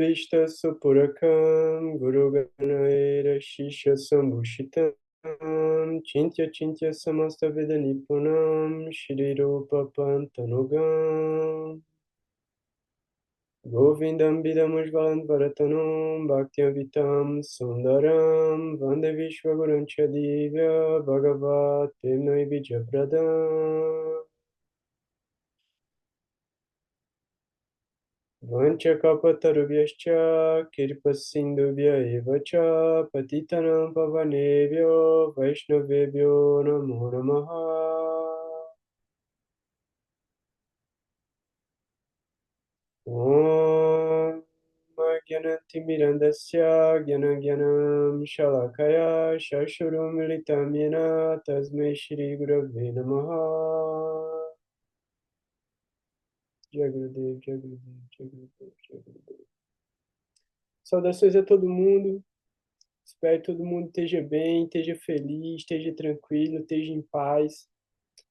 Bhishta Supurakam Guru Ganaira Shisha Sambhushitam Chintya Chintya Samasta Veda Nipunam Shri Rupa Pantanugam Govindam Bidamujvalan Varatanam Bhaktiavitam Sundaram Vande Vishwaguran Chadivya Bhagavat Temnai Vijapradam Vanchakapatarubhyascha Kirpasindubhya evacha Patitanam Pavanebhyo Vaishnavebhyo Namo Namaha Om Gyanantimirandasya Gyanagyanam Shalakaya Shashurum Militamyena Tasmai Shri Gurave Namaha Jagadev, Jagadev, Jagadev, Jagadev. Saudações a todo mundo. Espero que todo mundo esteja bem, esteja feliz, esteja tranquilo, esteja em paz.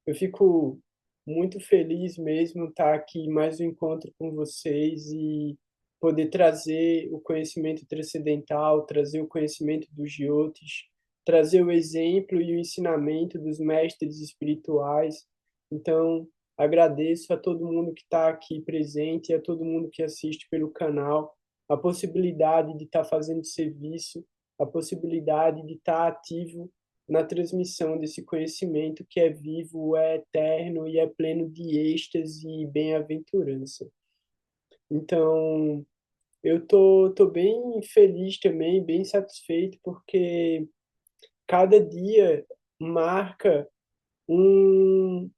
Eu fico muito feliz mesmo estar aqui em mais um encontro com vocês e poder trazer o conhecimento transcendental, trazer o conhecimento dos Jyotis, trazer o exemplo e o ensinamento dos mestres espirituais. Então, agradeço a todo mundo que está aqui presente e a todo mundo que assiste pelo canal a possibilidade de estar fazendo serviço, a possibilidade de estar ativo na transmissão desse conhecimento que é vivo, é eterno e é pleno de êxtase e bem-aventurança. Então, eu tô bem feliz também, bem satisfeito, porque cada dia marca um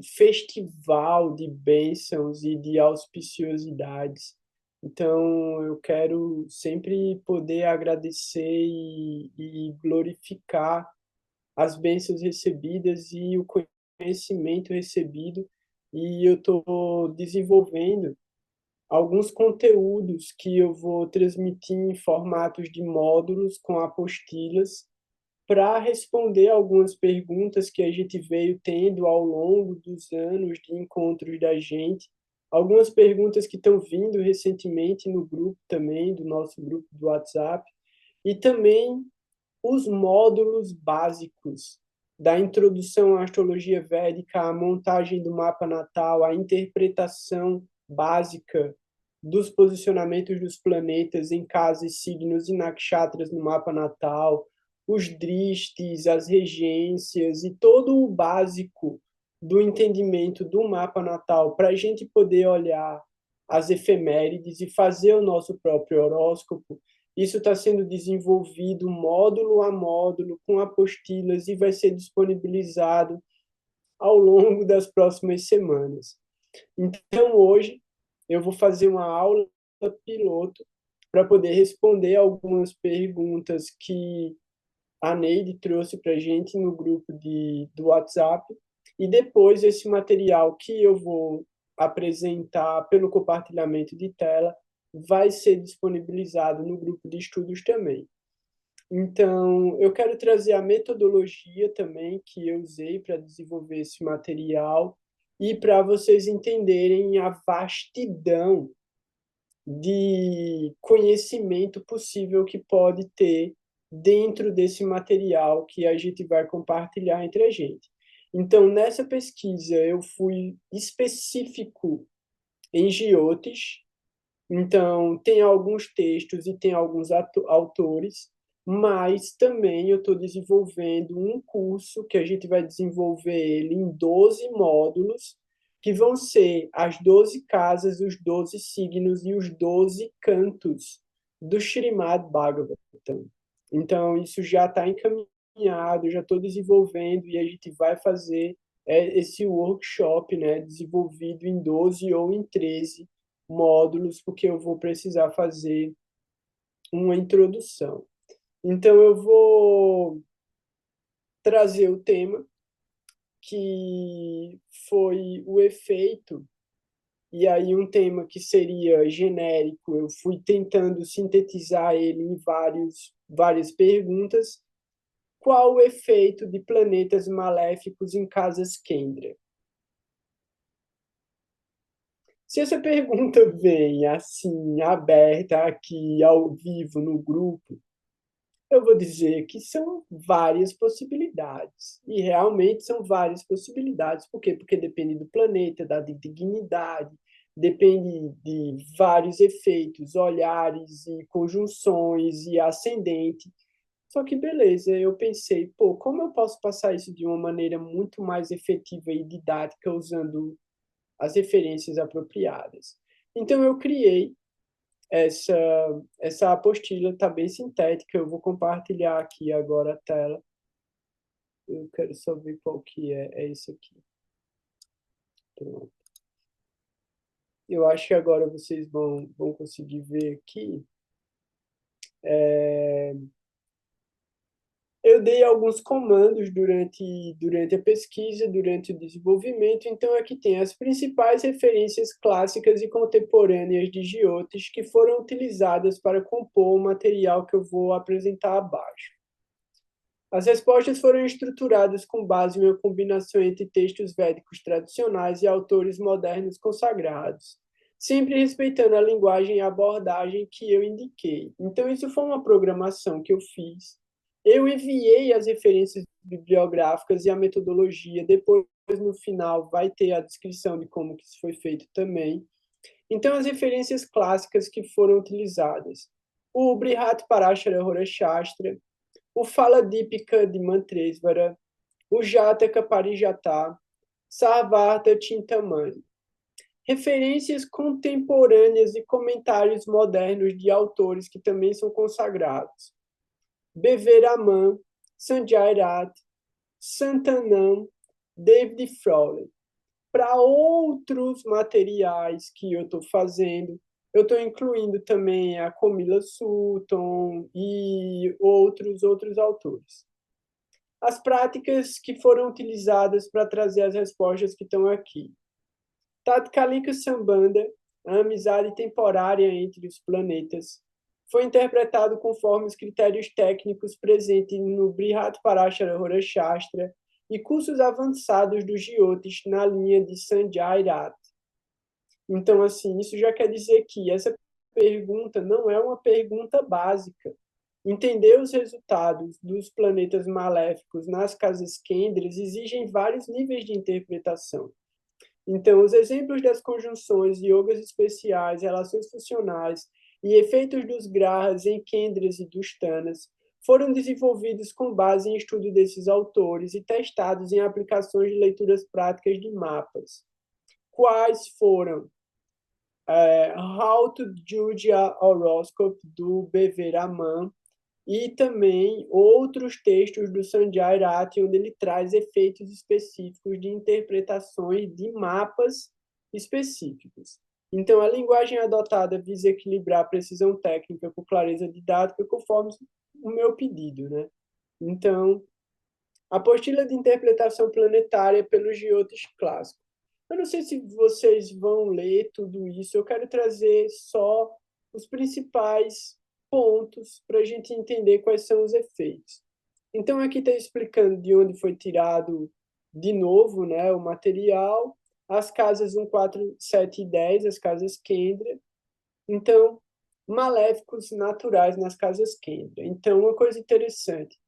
festival de bênçãos e de auspiciosidades. Então, eu quero sempre poder agradecer e glorificar as bênçãos recebidas e o conhecimento recebido, e eu estou desenvolvendo alguns conteúdos que eu vou transmitir em formatos de módulos com apostilas para responder algumas perguntas que a gente veio tendo ao longo dos anos de encontros da gente, algumas perguntas que estão vindo recentemente no grupo também, do nosso grupo do WhatsApp, e também os módulos básicos da introdução à astrologia védica, a montagem do mapa natal, a interpretação básica dos posicionamentos dos planetas em casas, signos e nakshatras no mapa natal, os drishtis, as regências e todo o básico do entendimento do mapa natal para a gente poder olhar as efemérides e fazer o nosso próprio horóscopo. Isso está sendo desenvolvido módulo a módulo, com apostilas, e vai ser disponibilizado ao longo das próximas semanas. Então, hoje, eu vou fazer uma aula piloto para poder responder algumas perguntas que a Neide trouxe para a gente no grupo do WhatsApp, e depois esse material que eu vou apresentar pelo compartilhamento de tela vai ser disponibilizado no grupo de estudos também. Então, eu quero trazer a metodologia também que eu usei para desenvolver esse material e para vocês entenderem a vastidão de conhecimento possível que pode ter dentro desse material que a gente vai compartilhar entre a gente. Então, nessa pesquisa, eu fui específico em Jyotish. Então, tem alguns textos e tem alguns autores, mas também eu estou desenvolvendo um curso que a gente vai desenvolver ele em 12 módulos, que vão ser as 12 casas, os 12 signos e os 12 cantos do Srimad Bhagavatam. Então, isso já está encaminhado, já estou desenvolvendo e a gente vai fazer esse workshop, né, desenvolvido em 12 ou em 13 módulos, porque eu vou precisar fazer uma introdução. Então, eu vou trazer o tema, que foi o efeito, e aí um tema que seria genérico, eu fui tentando sintetizar ele em várias perguntas. Qual o efeito de planetas maléficos em casas Kendra? Se essa pergunta vem assim, aberta aqui, ao vivo, no grupo, eu vou dizer que são várias possibilidades. E realmente são várias possibilidades. Por quê? Porque depende do planeta, da dignidade, depende de vários efeitos, olhares e conjunções e ascendente. Só que beleza, eu pensei, pô, como eu posso passar isso de uma maneira muito mais efetiva e didática usando as referências apropriadas? Então eu criei essa, essa apostila, está bem sintética, eu vou compartilhar aqui agora a tela. Eu quero só ver qual que é esse aqui. Pronto. Eu acho que agora vocês vão conseguir ver aqui. Eu dei alguns comandos durante a pesquisa, durante o desenvolvimento, então aqui tem as principais referências clássicas e contemporâneas de Giotes que foram utilizadas para compor o material que eu vou apresentar abaixo. As respostas foram estruturadas com base em uma combinação entre textos védicos tradicionais e autores modernos consagrados, sempre respeitando a linguagem e a abordagem que eu indiquei. Então, isso foi uma programação que eu fiz. Eu enviei as referências bibliográficas e a metodologia. Depois, no final, vai ter a descrição de como que isso foi feito também. Então, as referências clássicas que foram utilizadas. O Brihat Parashara Hora Shastra, o Faladipika de Mantresvara, o Jataka Parijata, Sarvarta Chintamani. Referências contemporâneas e comentários modernos de autores que também são consagrados. Beveraman, Sanjay Rath, Santanam, David Frawley. Para outros materiais que eu estou fazendo, eu estou incluindo também a Comila Sutton e outros autores. As práticas que foram utilizadas para trazer as respostas que estão aqui. Tatkalika Sambandha, a amizade temporária entre os planetas, foi interpretado conforme os critérios técnicos presentes no Brihat Parashara Hora Shastra e cursos avançados dos Jyotish na linha de Sanjay Rath. Então, assim, isso já quer dizer que essa pergunta não é uma pergunta básica. Entender os resultados dos planetas maléficos nas casas Kendras exigem vários níveis de interpretação. Então, os exemplos das conjunções, yogas especiais, relações funcionais e efeitos dos grahas em Kendras e Dushtanas foram desenvolvidos com base em estudo desses autores e testados em aplicações de leituras práticas de mapas. Quais foram? How to Judge a Horoscope, do B.V. Raman, e também outros textos do Sanjay Rath, onde ele traz efeitos específicos de interpretações de mapas específicos. Então, a linguagem adotada visa equilibrar a precisão técnica com clareza didática, conforme o meu pedido, né? Então, a apostila de interpretação planetária pelos Jyotish clássicos. Eu não sei se vocês vão ler tudo isso, eu quero trazer só os principais pontos para a gente entender quais são os efeitos. Então, aqui está explicando de onde foi tirado de novo, né, o material, as casas 1, 4, 7 e 10, as casas Kendra. Então, maléficos naturais nas casas Kendra. Então, uma coisa interessante.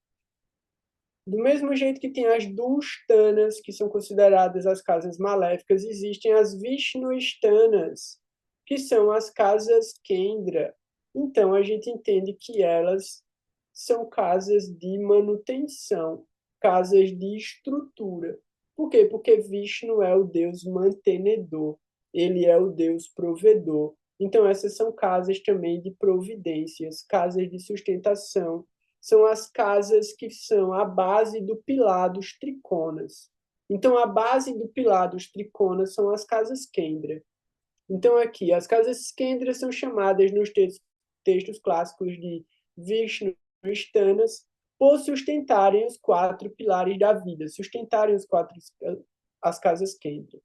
Do mesmo jeito que tem as Dushtanas, que são consideradas as casas maléficas, existem as Vishnushtanas, que são as casas Kendra. Então, a gente entende que elas são casas de manutenção, casas de estrutura. Por quê? Porque Vishnu é o Deus mantenedor, ele é o Deus provedor. Então, essas são casas também de providências, casas de sustentação, são as casas que são a base do pilar dos triconas. Então, a base do pilar dos triconas são as casas Kendra. Então, aqui, as casas Kendra são chamadas nos textos clássicos de Vishnu e Stanas por sustentarem os 4 pilares da vida, sustentarem as casas Kendra.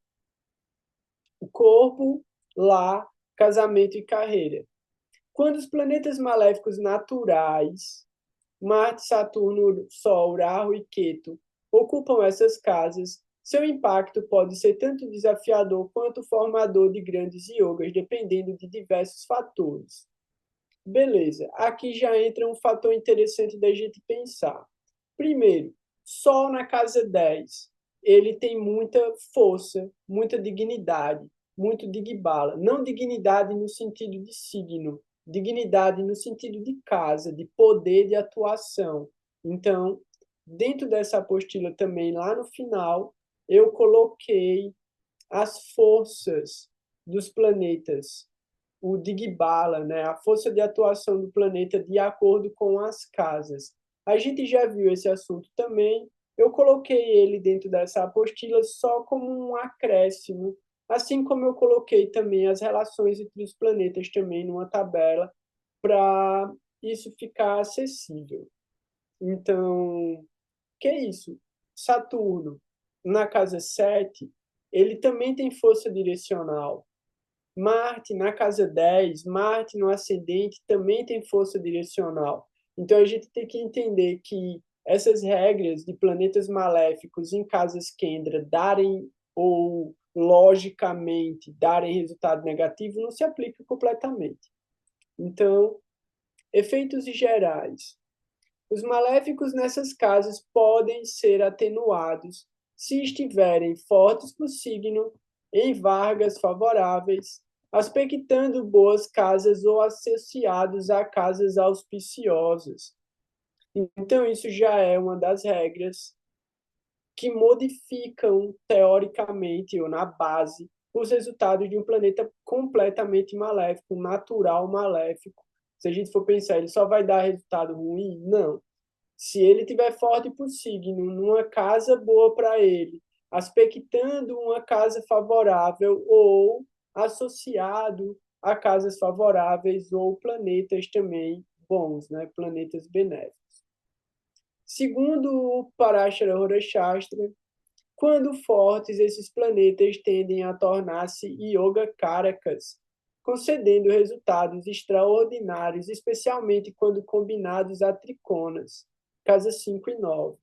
O corpo, lar, casamento e carreira. Quando os planetas maléficos naturais, Marte, Saturno, Sol, Rahu e Ketu, ocupam essas casas, Seu impacto pode ser tanto desafiador quanto formador de grandes yogas, dependendo de diversos fatores. Beleza, aqui já entra um fator interessante da gente pensar. Primeiro, Sol na casa 10, ele tem muita força, muita dignidade, muito digbala. Não dignidade no sentido de signo, dignidade no sentido de casa, de poder de atuação. Então, dentro dessa apostila também, lá no final, eu coloquei as forças dos planetas, o Digbala, né, a força de atuação do planeta de acordo com as casas. A gente já viu esse assunto também. Eu coloquei ele dentro dessa apostila só como um acréscimo, assim como eu coloquei também as relações entre os planetas também numa tabela para isso ficar acessível. Então, que é isso? Saturno, na casa 7, ele também tem força direcional. Marte na casa 10, Marte no ascendente também tem força direcional. Então a gente tem que entender que essas regras de planetas maléficos em casas Kendra darem ou logicamente darem resultado negativo não se aplica completamente. Então, efeitos gerais. Os maléficos nessas casas podem ser atenuados se estiverem fortes no signo, em vargas favoráveis, aspectando boas casas ou associados a casas auspiciosas. Então, isso já é uma das regras que modificam, teoricamente ou na base, os resultados de um planeta completamente maléfico, natural maléfico. Se a gente for pensar, ele só vai dar resultado ruim? Não. Se ele tiver forte por signo, numa casa boa para ele, aspectando uma casa favorável ou associado a casas favoráveis ou planetas também bons, né? Planetas benéficos. Segundo o Parashara Shastra, quando fortes, esses planetas tendem a tornar-se yoga karakas, concedendo resultados extraordinários, especialmente quando combinados a triconas, casa 5 e 9.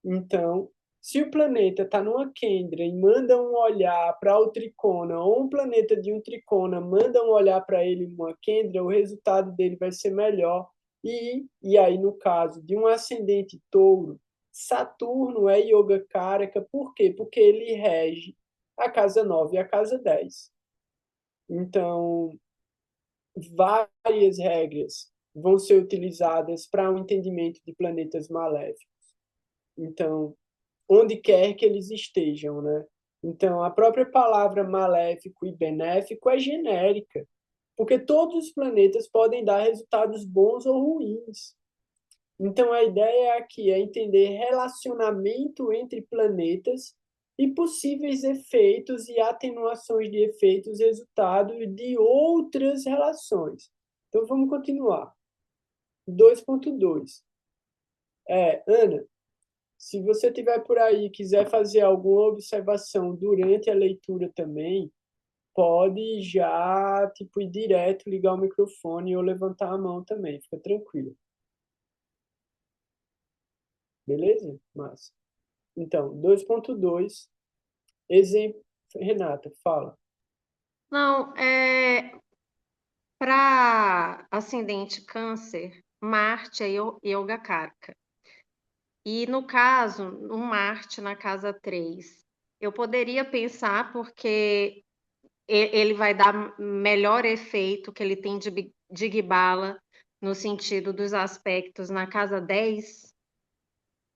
Então, se o planeta está numa Kendra e manda um olhar para o tricona, ou um planeta de um tricona manda um olhar para ele numa Kendra, o resultado dele vai ser melhor. E aí, no caso de um ascendente touro, Saturno é Yoga Karaka, por quê? Porque ele rege a casa 9 e a casa 10. Então, várias regras vão ser utilizadas para um entendimento de planetas maléficos. Então, onde quer que eles estejam, né? Então, a própria palavra maléfico e benéfico é genérica, porque todos os planetas podem dar resultados bons ou ruins. Então, a ideia aqui é entender relacionamento entre planetas e possíveis efeitos e atenuações de efeitos resultado de outras relações. Então, vamos continuar. 2.2. Ana, se você tiver por aí e quiser fazer alguma observação durante a leitura também, pode já, tipo, ir direto, ligar o microfone ou levantar a mão também, fica tranquilo. Beleza? Massa. Então, 2.2, exemplo. Renata, fala. Não, para ascendente câncer, Marte é Yoga Karka. E no caso, um Marte na casa 3, eu poderia pensar porque ele vai dar melhor efeito que ele tem de Digbala no sentido dos aspectos na casa 10,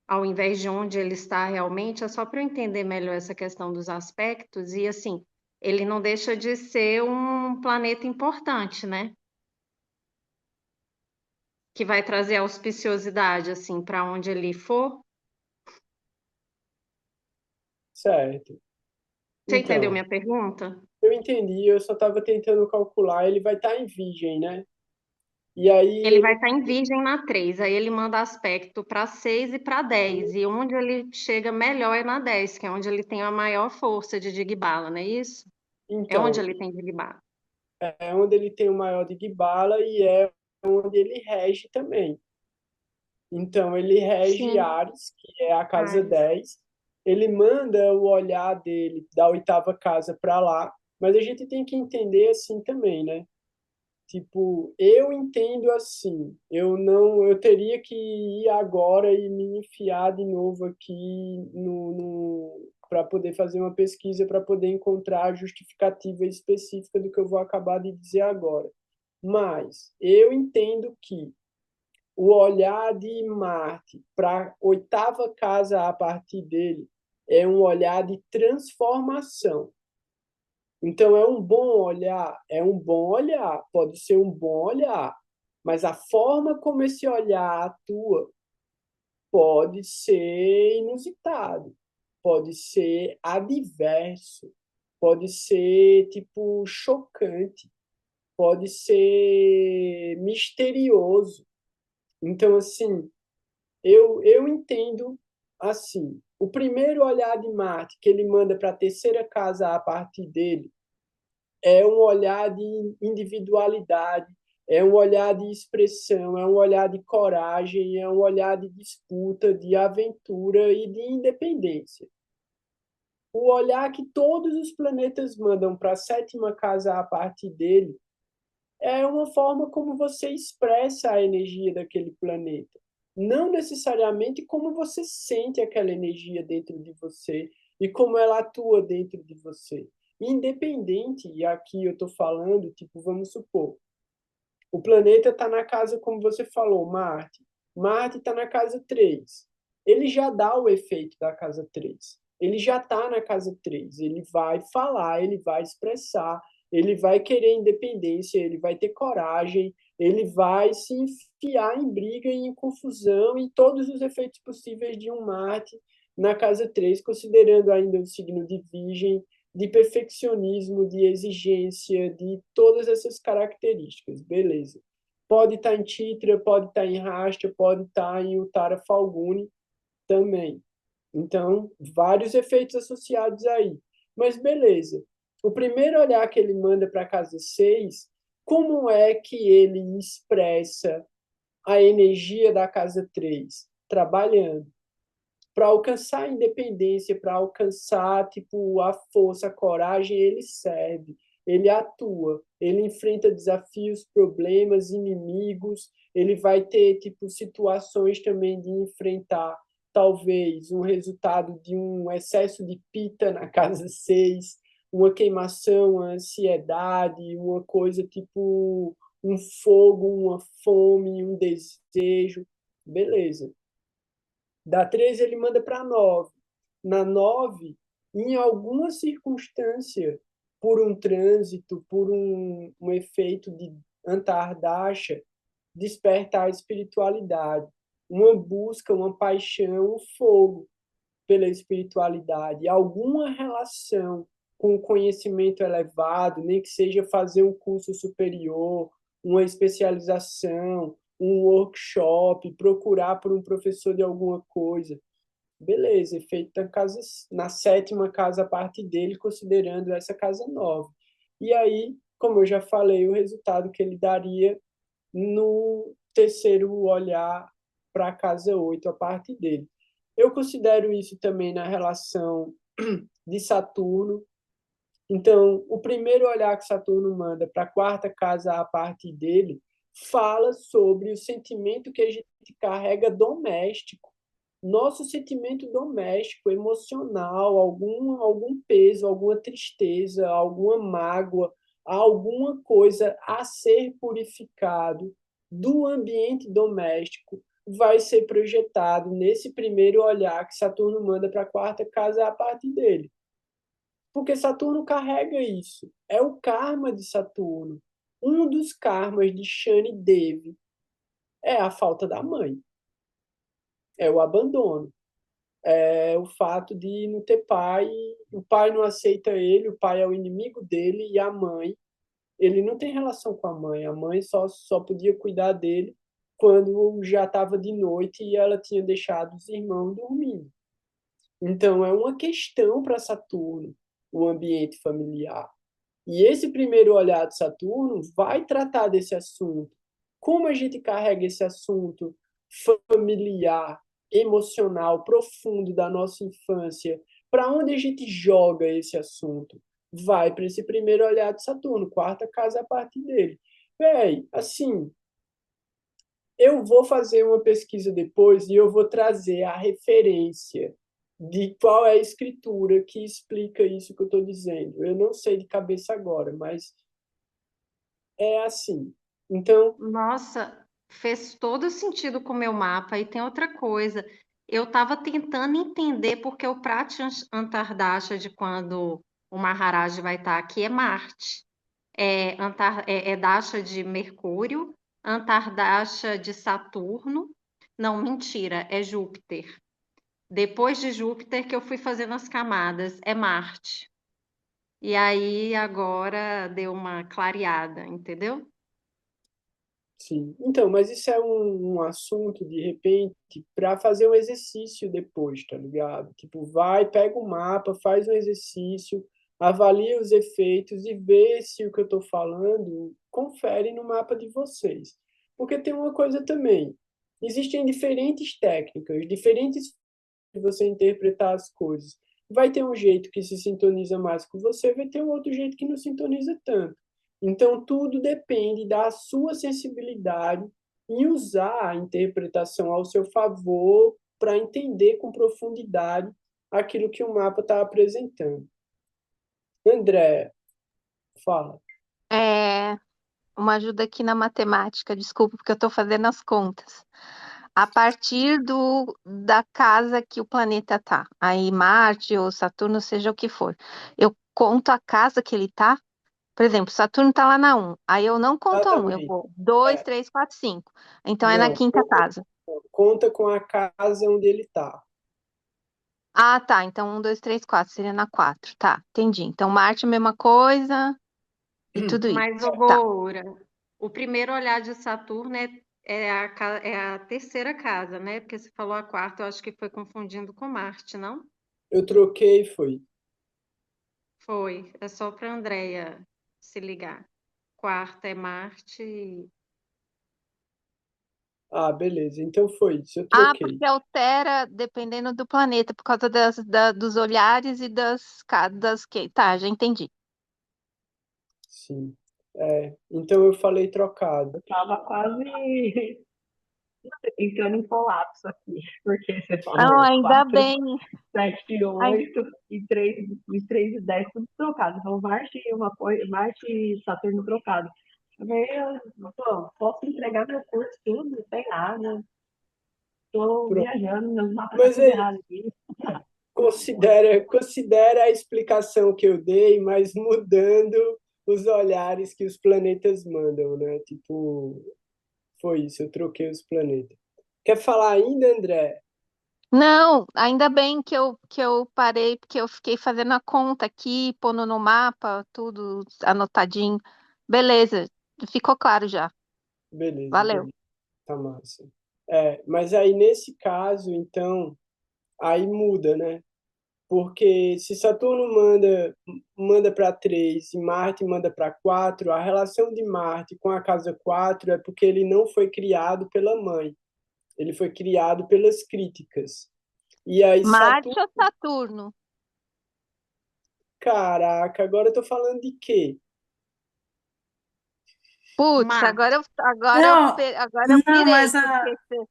ao invés de onde ele está realmente, é só para eu entender melhor essa questão dos aspectos, e assim, ele não deixa de ser um planeta importante, né? Que vai trazer auspiciosidade, assim, para onde ele for. Certo. Você entendeu Então, minha pergunta? eu entendi, eu só estava tentando calcular, ele vai estar em Virgem, né? E aí Ele vai ele estar em Virgem na 3, aí ele manda aspecto para 6 e para 10, e onde ele chega melhor é na 10, que é onde ele tem a maior força de Digbala, não é isso? É onde então, ele tem Digbala. é onde ele tem o maior de Gibala e é onde ele rege também. Então, ele rege Sim, Ares, que é a casa Ares. 10, ele manda o olhar dele da oitava casa para lá, mas a gente tem que entender assim também, né? Tipo, eu entendo assim, eu teria que ir agora e me enfiar de novo aqui para poder fazer uma pesquisa, para poder encontrar a justificativa específica do que eu vou acabar de dizer agora. Mas eu entendo que o olhar de Marte para a oitava casa a partir dele é um olhar de transformação. Então, é um bom olhar? É um bom olhar, pode ser um bom olhar, mas a forma como esse olhar atua pode ser inusitado, pode ser adverso, pode ser, tipo, chocante, pode ser misterioso. Então, assim, eu entendo assim. O primeiro olhar de Marte, que ele manda para a terceira casa a partir dele, é um olhar de individualidade, é um olhar de expressão, é um olhar de coragem, é um olhar de disputa, de aventura e de independência. O olhar que todos os planetas mandam para a sétima casa a partir dele é uma forma como você expressa a energia daquele planeta. Não necessariamente como você sente aquela energia dentro de você e como ela atua dentro de você. Independente, e aqui eu estou falando, tipo, vamos supor, o planeta está na casa, como você falou, Marte. Marte está na casa 3. Ele já dá o efeito da casa 3. Ele já está na casa 3. Ele vai falar, ele vai expressar, ele vai querer independência, ele vai ter coragem, ele vai se enfiar em briga e em confusão e todos os efeitos possíveis de um Marte na casa 3, considerando ainda o signo de Virgem, de perfeccionismo, de exigência, de todas essas características, beleza. Pode estar em Titra, pode estar em Rasta, pode estar em Uttara Falguni também. Então, vários efeitos associados aí. Mas beleza. O primeiro olhar que ele manda para a casa 6, como é que ele expressa a energia da casa 3? Trabalhando para alcançar a independência, para alcançar tipo a força, a coragem, ele serve, ele atua, ele enfrenta desafios, problemas, inimigos, ele vai ter tipo situações também de enfrentar talvez um resultado de um excesso de pita na casa 6, uma queimação, uma ansiedade, uma coisa tipo um fogo, uma fome, um desejo, beleza. Da 13 ele manda para 9. Na 9, em alguma circunstância, por um trânsito, por um efeito de antardaxa, desperta a espiritualidade, uma busca, uma paixão, um fogo pela espiritualidade, alguma relação com o conhecimento elevado, nem que seja fazer um curso superior, uma especialização, um workshop, procurar por um professor de alguma coisa. Beleza, efeito da casa, na sétima casa a parte dele, considerando essa casa nova. E aí, como eu já falei, o resultado que ele daria no terceiro olhar para a casa 8 a parte dele. Eu considero isso também na relação de Saturno. Então, o primeiro olhar que Saturno manda para a quarta casa a parte dele fala sobre o sentimento que a gente carrega doméstico, nosso sentimento doméstico, emocional, algum peso, alguma tristeza, alguma mágoa, alguma coisa a ser purificado do ambiente doméstico vai ser projetado nesse primeiro olhar que Saturno manda para a quarta casa a partir dele. Porque Saturno carrega isso. É o karma de Saturno. Um dos karmas de Shani Devi é a falta da mãe, é o abandono. É o fato de não ter pai, o pai não aceita ele, o pai é o inimigo dele e a mãe, ele não tem relação com a mãe só podia cuidar dele quando já estava de noite e ela tinha deixado os irmãos dormindo. Então é uma questão para Saturno, o ambiente familiar. E esse primeiro olhar de Saturno vai tratar desse assunto. Como a gente carrega esse assunto familiar emocional profundo da nossa infância, para onde a gente joga esse assunto? Vai para esse primeiro olhar de Saturno, quarta casa a partir dele. Véi, assim, eu vou fazer uma pesquisa depois e eu vou trazer a referência de qual é a escritura que explica isso que eu estou dizendo. Eu não sei de cabeça agora, mas é assim. Então, Nossa, fez todo sentido com o meu mapa. E tem outra coisa. Eu estava tentando entender porque o Prati Antardasha de quando o Maharaj vai estar aqui é Marte. É Dasha de Mercúrio, Antardasha de Saturno. Não, mentira, é Júpiter. Depois de Júpiter que eu fui fazendo as camadas, é Marte. E aí agora deu uma clareada, entendeu? sim. Então, mas isso é um assunto, de repente, para fazer um exercício depois, tá ligado? Tipo, vai, pega o mapa, faz um exercício, avalia os efeitos e vê se o que eu estou falando confere no mapa de vocês. Porque tem uma coisa também, existem diferentes técnicas, diferentes de você interpretar as coisas. Vai ter um jeito que se sintoniza mais com você, vai ter um outro jeito que não sintoniza tanto. Então, tudo depende da sua sensibilidade em usar a interpretação ao seu favor para entender com profundidade aquilo que o mapa está apresentando. André, fala. É, uma ajuda aqui na matemática, desculpa, porque eu estou fazendo as contas. A partir da casa que o planeta tá, aí Marte ou Saturno, seja o que for, eu conto a casa que ele tá. Por exemplo, Saturno tá lá na 1, aí eu não conto a 1, eu Exatamente. vou 2, É, 3, 4, 5. Então é na não, quinta casa. conta com a casa onde ele está. Ah, tá. Então 1, 2, 3, 4 seria na 4. Tá, entendi. Então Marte, mesma coisa e tudo isso. Mas, ô Tá. Goura, o primeiro olhar de Saturno é a terceira casa, né? Porque você falou a quarta, eu acho que foi confundindo com Marte, não? Eu troquei, foi. Foi. É só para Andréia se ligar. Quarta é Marte. Ah, beleza. Então foi isso. Eu Ah, troquei. porque altera dependendo do planeta, por causa dos olhares e das que. Tá, já entendi. Sim. É, então eu falei trocado. Tava quase entrando em colapso aqui, porque você Ah, falou ainda 4, bem. 7 e Ai, 8 e 3 e 10 tudo trocado. Então, Marte e uma coisa, Marte e Saturno trocado. Eu falei, pô, posso entregar meu curso tudo, não tem nada. Tô Pronto. viajando, meu mapa tá Mas tudo aí, errado aqui. considera a explicação que eu dei, mas mudando os olhares que os planetas mandam, né? Tipo, foi isso, eu troquei os planetas. Quer falar ainda, André? não, ainda bem que eu parei, porque eu fiquei fazendo a conta aqui, pondo no mapa, tudo anotadinho. Beleza, ficou claro já. Beleza, Valeu. beleza. Tá massa. É, mas aí nesse caso, então, aí muda, né? Porque se Saturno manda para 3 e Marte manda para 4, a relação de Marte com a casa 4 é porque ele não foi criado pela mãe, ele foi criado pelas críticas. E aí Saturno, Marte ou Saturno? caraca, agora eu tô falando de quê? Putz, Marte. Não, agora eu não, pirei, mas porque.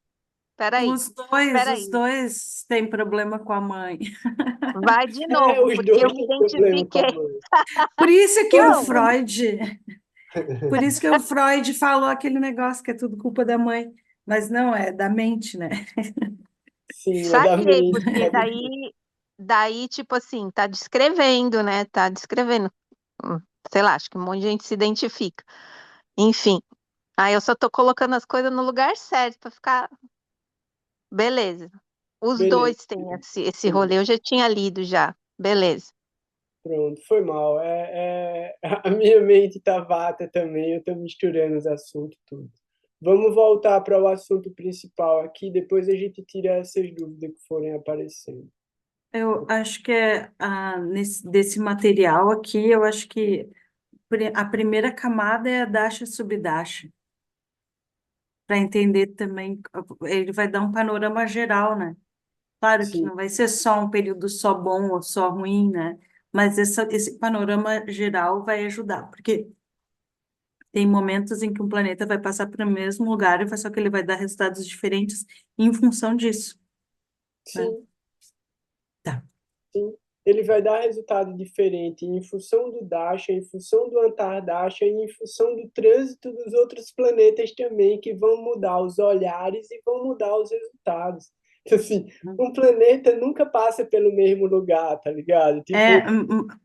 Peraí, os peraí. dois têm problema com a mãe. Vai de É, novo, os porque eu dois me têm problema com a identifiquei. mãe. Por isso que o Não, Freud, por isso que o Freud falou aquele negócio que é tudo culpa da mãe, mas não é da mente, né? Sim, é da saquei, mente, porque pode crer. daí, tipo assim, tá descrevendo, né? Tá descrevendo. Hum, Sei lá, acho que um monte de gente se identifica. Enfim, aí eu só tô colocando as coisas no lugar certo pra ficar. Beleza. Os Beleza, dois têm esse beleza. rolê, eu já tinha lido já. Beleza. Pronto, foi mal. A minha mente tá vata também, eu tô misturando os assuntos tudo. Vamos voltar para o assunto principal aqui, depois a gente tira essas dúvidas que forem aparecendo. Eu acho que desse material aqui, eu acho que a primeira camada é a Dasha Subdasha. para entender também, ele vai dar um panorama geral, né? Claro que Sim, não vai ser só um período só bom ou só ruim, né? Mas esse panorama geral vai ajudar, porque tem momentos em que um planeta vai passar para o mesmo lugar, só que ele vai dar resultados diferentes em função disso, né? sim, Tá. sim. Ele vai dar resultado diferente em função do Dasha, em função do Antardasha e em função do trânsito dos outros planetas também, que vão mudar os olhares e vão mudar os resultados. Então, assim, um planeta nunca passa pelo mesmo lugar, tá ligado? Tipo,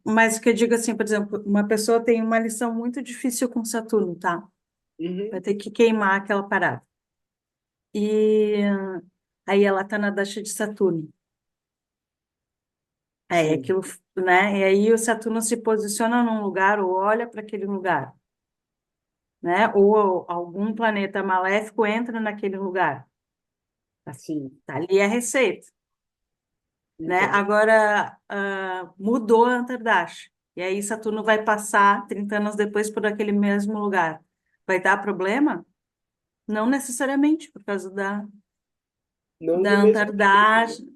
Mas o que eu digo assim, por exemplo, uma pessoa tem uma lição muito difícil com Saturno, tá? Vai uhum, ter que queimar aquela parada. E aí ela tá na Dasha de Saturno. Aí sim, aquilo, né? E aí o Saturno se posiciona num lugar ou olha para aquele lugar, né? Ou algum planeta maléfico entra naquele lugar. sim. Tá ali a receita, né? Então, Agora mudou a Antardasha. E aí Saturno vai passar 30 anos depois por aquele mesmo lugar. Vai dar problema? Não necessariamente, por causa não da do mesmo jeito, né? Antardasha,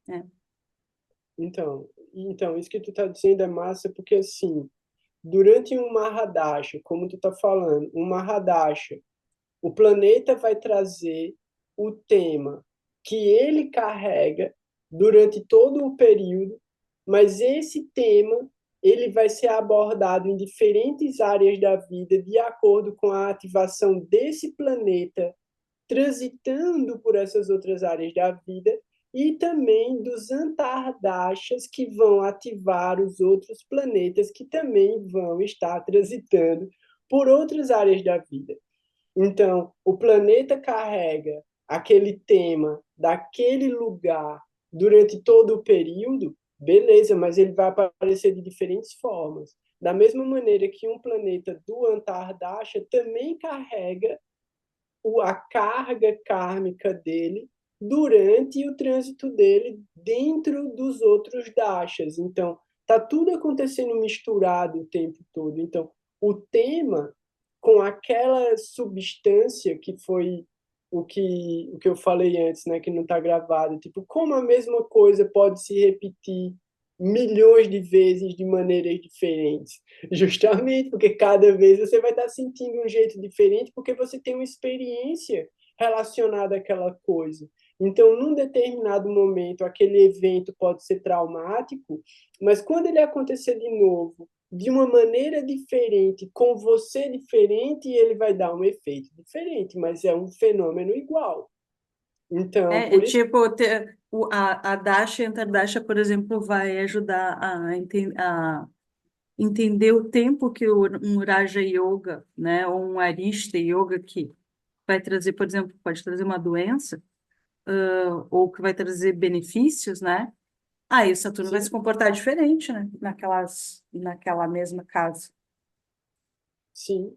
né? Então, isso que tu tá dizendo é massa, porque assim, durante um Mahadasha, como tu tá falando, um Mahadasha, o planeta vai trazer o tema que ele carrega durante todo o período, mas esse tema ele vai ser abordado em diferentes áreas da vida de acordo com a ativação desse planeta transitando por essas outras áreas da vida e também dos antardashas que vão ativar os outros planetas que também vão estar transitando por outras áreas da vida. Então, o planeta carrega aquele tema daquele lugar durante todo o período, beleza, mas ele vai aparecer de diferentes formas. Da mesma maneira que um planeta do Antardasha também carrega a carga kármica dele durante o trânsito dele dentro dos outros dashas. Então, tá tudo acontecendo misturado o tempo todo. Então, o tema com aquela substância que foi o que eu falei antes, né, que não está gravado, tipo, como a mesma coisa pode se repetir milhões de vezes de maneiras diferentes. Justamente porque cada vez você vai estar sentindo um jeito diferente, porque você tem uma experiência relacionada àquela coisa. Então, num determinado momento, aquele evento pode ser traumático, mas quando ele acontecer de novo, de uma maneira diferente, com você diferente, ele vai dar um efeito diferente, mas é um fenômeno igual. Então, É por isso, tipo, a Dasha e a Antardasha, por exemplo, vai ajudar a entender o tempo que um Raja Yoga, né, ou um Arishta Yoga que vai trazer, por exemplo, pode trazer uma doença, ou que vai trazer benefícios, né? Aí o Saturno vai se sim, comportar diferente, né? Naquela mesma casa. sim.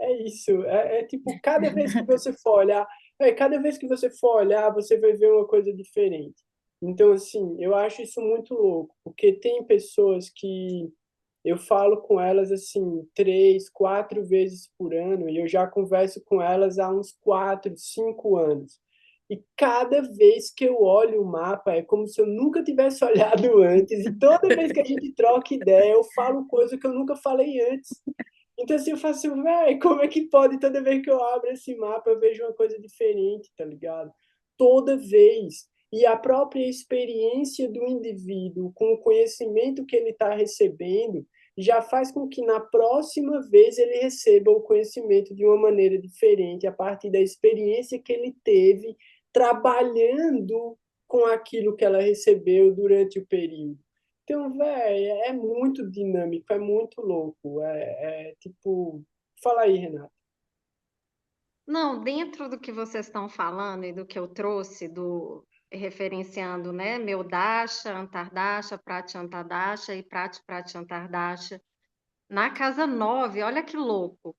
É isso. É tipo, cada vez que você for olhar, cada vez que você for olhar, você vai ver uma coisa diferente. Então, assim, eu acho isso muito louco, porque tem pessoas que eu falo com elas assim 3, 4 vezes por ano e eu já converso com elas há uns 4, 5 anos. E cada vez que eu olho o mapa é como se eu nunca tivesse olhado antes. E toda vez que a gente troca ideia, eu falo coisa que eu nunca falei antes. Então, assim, eu faço, velho, como é que pode toda vez que eu abro esse mapa eu vejo uma coisa diferente, tá ligado? Toda vez. E a própria experiência do indivíduo com o conhecimento que ele está recebendo já faz com que na próxima vez ele receba o conhecimento de uma maneira diferente, a partir da experiência que ele teve trabalhando com aquilo que ela recebeu durante o período. Então, velho, é muito dinâmico, é muito louco. É tipo. Fala aí, Renato. Não, dentro do que vocês estão falando e do que eu trouxe, referenciando, né, meu Dasha, Antardasha, Pratyantardasha e Pratyantardasha, na casa 9, olha que louco.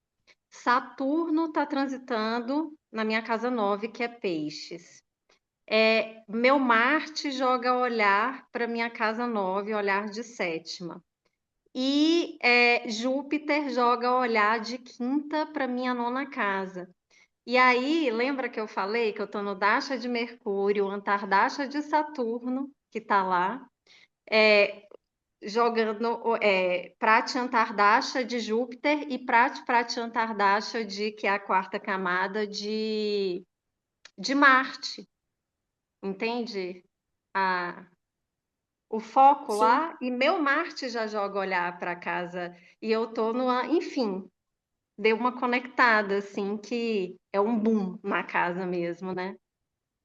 Saturno está transitando na minha casa 9, que é Peixes. Meu Marte joga olhar para minha casa 9, olhar de sétima. E Júpiter joga olhar de quinta para minha nona casa. E aí, lembra que eu falei que eu estou no Dasha de Mercúrio, Antardasha de Saturno, que está lá, jogando Prati Antardasha de Júpiter e Prati Antardasha que é a quarta camada de Marte, entende? O foco Sim, lá, e meu Marte já joga olhar para casa, e eu tô no, enfim, deu uma conectada, assim, que é um boom na casa mesmo, né?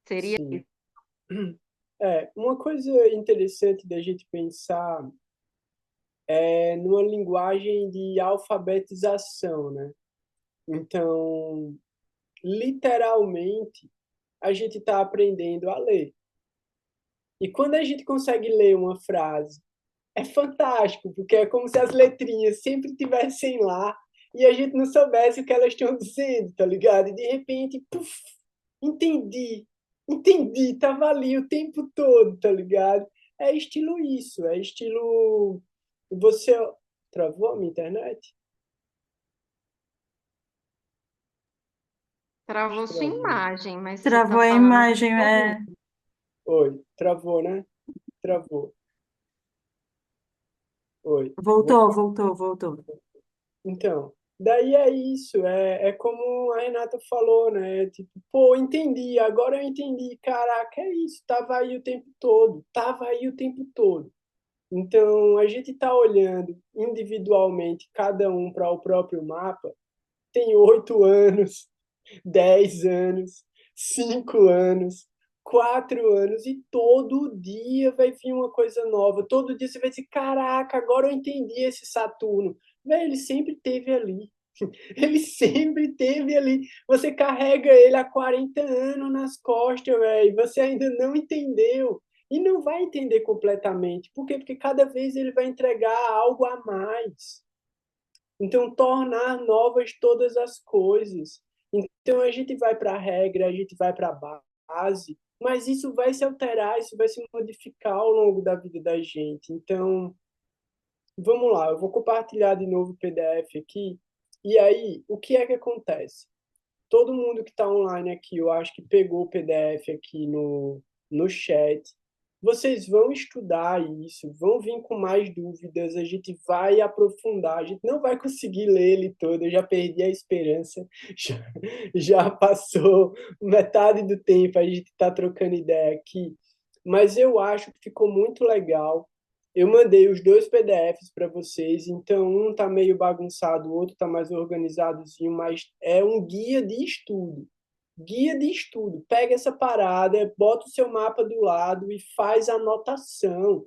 Seria sim. isso. Uma coisa interessante da gente pensar é numa linguagem de alfabetização, né? Então, literalmente, a gente está aprendendo a ler. E quando a gente consegue ler uma frase, é fantástico, porque é como se as letrinhas sempre estivessem lá e a gente não soubesse o que elas estão dizendo, tá ligado? E de repente, puf, entendi, entendi, tava ali o tempo todo, tá ligado? É estilo isso, é estilo. Você. Travou a minha internet? Travou sua Travou. imagem, mas você tá Travou a falando. imagem, Oi, travou, né? Travou. Oi. voltou. Então, daí é isso, é como a Renata falou, né? Tipo, pô, entendi, agora eu entendi, caraca, é isso, tava aí o tempo todo, tava aí o tempo todo. Então, a gente está olhando individualmente, cada um para o próprio mapa, tem 8 anos, 10 anos, 5 anos, 4 anos, e todo dia vai vir uma coisa nova. Todo dia você vai dizer, caraca, agora eu entendi esse Saturno. Velho, ele sempre teve ali. Ele sempre teve ali. Você carrega ele há 40 anos nas costas, velho. Você ainda não entendeu. E não vai entender completamente. Por quê? Porque cada vez ele vai entregar algo a mais. Então, tornar novas todas as coisas. Então, a gente vai para a regra, a gente vai para a base, mas isso vai se alterar, isso vai se modificar ao longo da vida da gente. Então, vamos lá, eu vou compartilhar de novo o PDF aqui. E aí, o que é que acontece? Todo mundo que está online aqui, eu acho que pegou o PDF aqui no chat. Vocês vão estudar isso, vão vir com mais dúvidas, a gente vai aprofundar, a gente não vai conseguir ler ele todo, eu já perdi a esperança, já passou metade do tempo, a gente está trocando ideia aqui, mas eu acho que ficou muito legal. Eu mandei os dois PDFs para vocês, então um está meio bagunçado, o outro está mais organizadozinho, mas é um guia de estudo. Guia de estudo. Pega essa parada, bota o seu mapa do lado e faz anotação.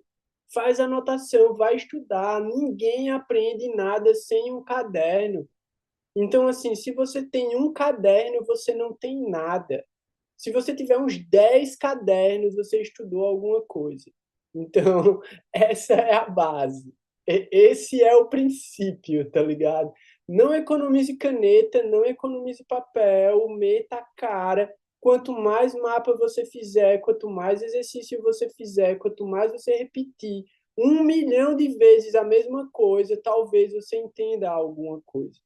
Faz anotação, vai estudar. Ninguém aprende nada sem um caderno. Então, assim, se você tem um caderno, você não tem nada. Se você tiver uns 10 cadernos, você estudou alguma coisa. Então, essa é a base. Esse é o princípio, tá ligado? Não economize caneta, não economize papel, meta a cara. Quanto mais mapa você fizer, quanto mais exercício você fizer, quanto mais você repetir 1 milhão de vezes a mesma coisa, talvez você entenda alguma coisa.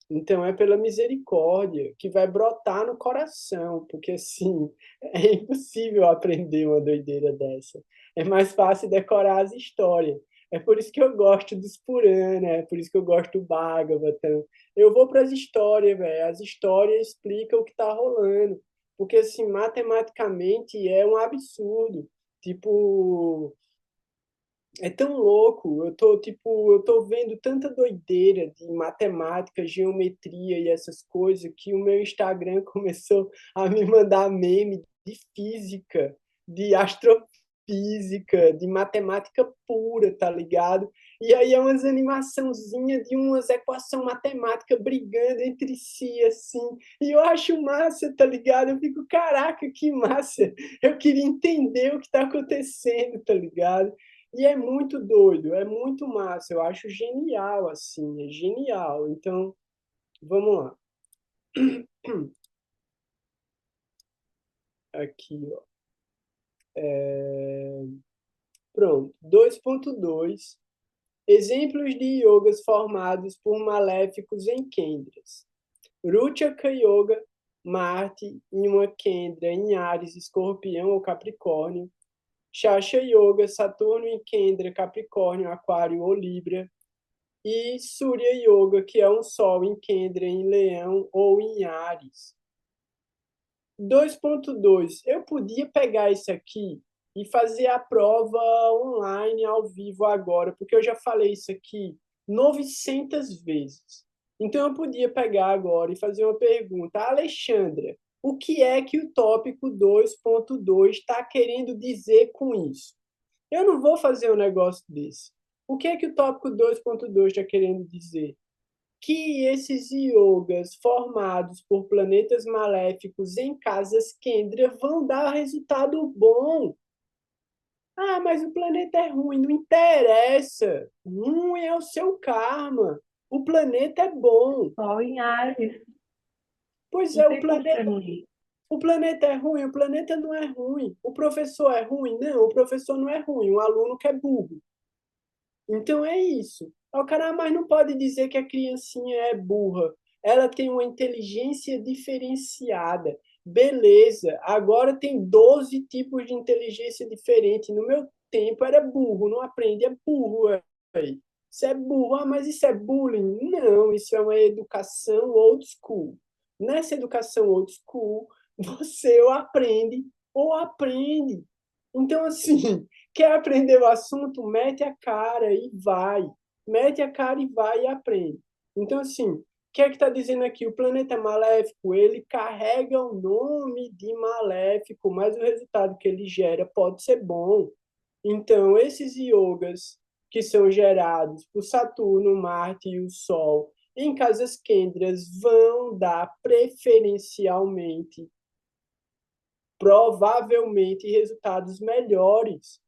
Então é pela misericórdia que vai brotar no coração, porque assim, é impossível aprender uma doideira dessa. É mais fácil decorar as histórias. É por isso que eu gosto dos Purana, é por isso que eu gosto do Bhagavatam. Eu vou para as histórias, velho. As histórias explicam o que está rolando. Porque, assim, matematicamente é um absurdo. Tipo, é tão louco. Eu tô vendo tanta doideira de matemática, geometria e essas coisas que o meu Instagram começou a me mandar meme de física, de astrofísica, de matemática pura, tá ligado? E aí é umas animaçãozinhas de umas equação matemática brigando entre si, assim. E eu acho massa, tá ligado? Eu fico, caraca, que massa! Eu queria entender o que tá acontecendo, tá ligado? E é muito doido, é muito massa. Eu acho genial, assim, é genial. Então, vamos lá. Aqui, ó. Pronto. 2.2. Exemplos de yogas formados por maléficos em Kendras. Ruchaka Yoga, Marte em uma Kendra em Áries, Escorpião ou Capricórnio. Shasha Yoga, Saturno em Kendra, Capricórnio, Aquário ou Libra. E Surya Yoga, que é um Sol em Kendra, em Leão ou em Áries. 2.2. Eu podia pegar isso aqui e fazer a prova online, ao vivo agora, porque eu já falei isso aqui 900 vezes. Então, eu podia pegar agora e fazer uma pergunta. Alexandra, o que é que o tópico 2.2 está querendo dizer com isso? Eu não vou fazer um negócio desse. O que é que o tópico 2.2 está querendo dizer? Que esses yogas formados por planetas maléficos em casas Kendra vão dar resultado bom. Ah, mas o planeta é ruim, não interessa. Ruim é o seu karma. O planeta é bom. Sol em Áries. Pois Não é, tem como ser ruim. o planeta é ruim, o planeta não é ruim. O professor é ruim? Não, o professor não é ruim, o aluno que é burro. Então é isso. O cara, mas não pode dizer que a criancinha é burra. Ela tem uma inteligência diferenciada. Beleza, agora tem 12 tipos de inteligência diferente. No meu tempo era burro, não aprende, é burro. Véi. Isso é burro, ah, mas isso é bullying? Não, isso é uma educação old school. Nessa educação old school, você ou aprende. Então, assim, quer aprender o assunto? Mete a cara e vai. Mete a cara e vai e aprende. Então, assim, o que é que está dizendo aqui? O planeta maléfico, ele carrega o nome de maléfico, mas o resultado que ele gera pode ser bom. Então, esses yogas que são gerados por Saturno, Marte e o Sol em casas Kendras vão dar preferencialmente, provavelmente, resultados melhores.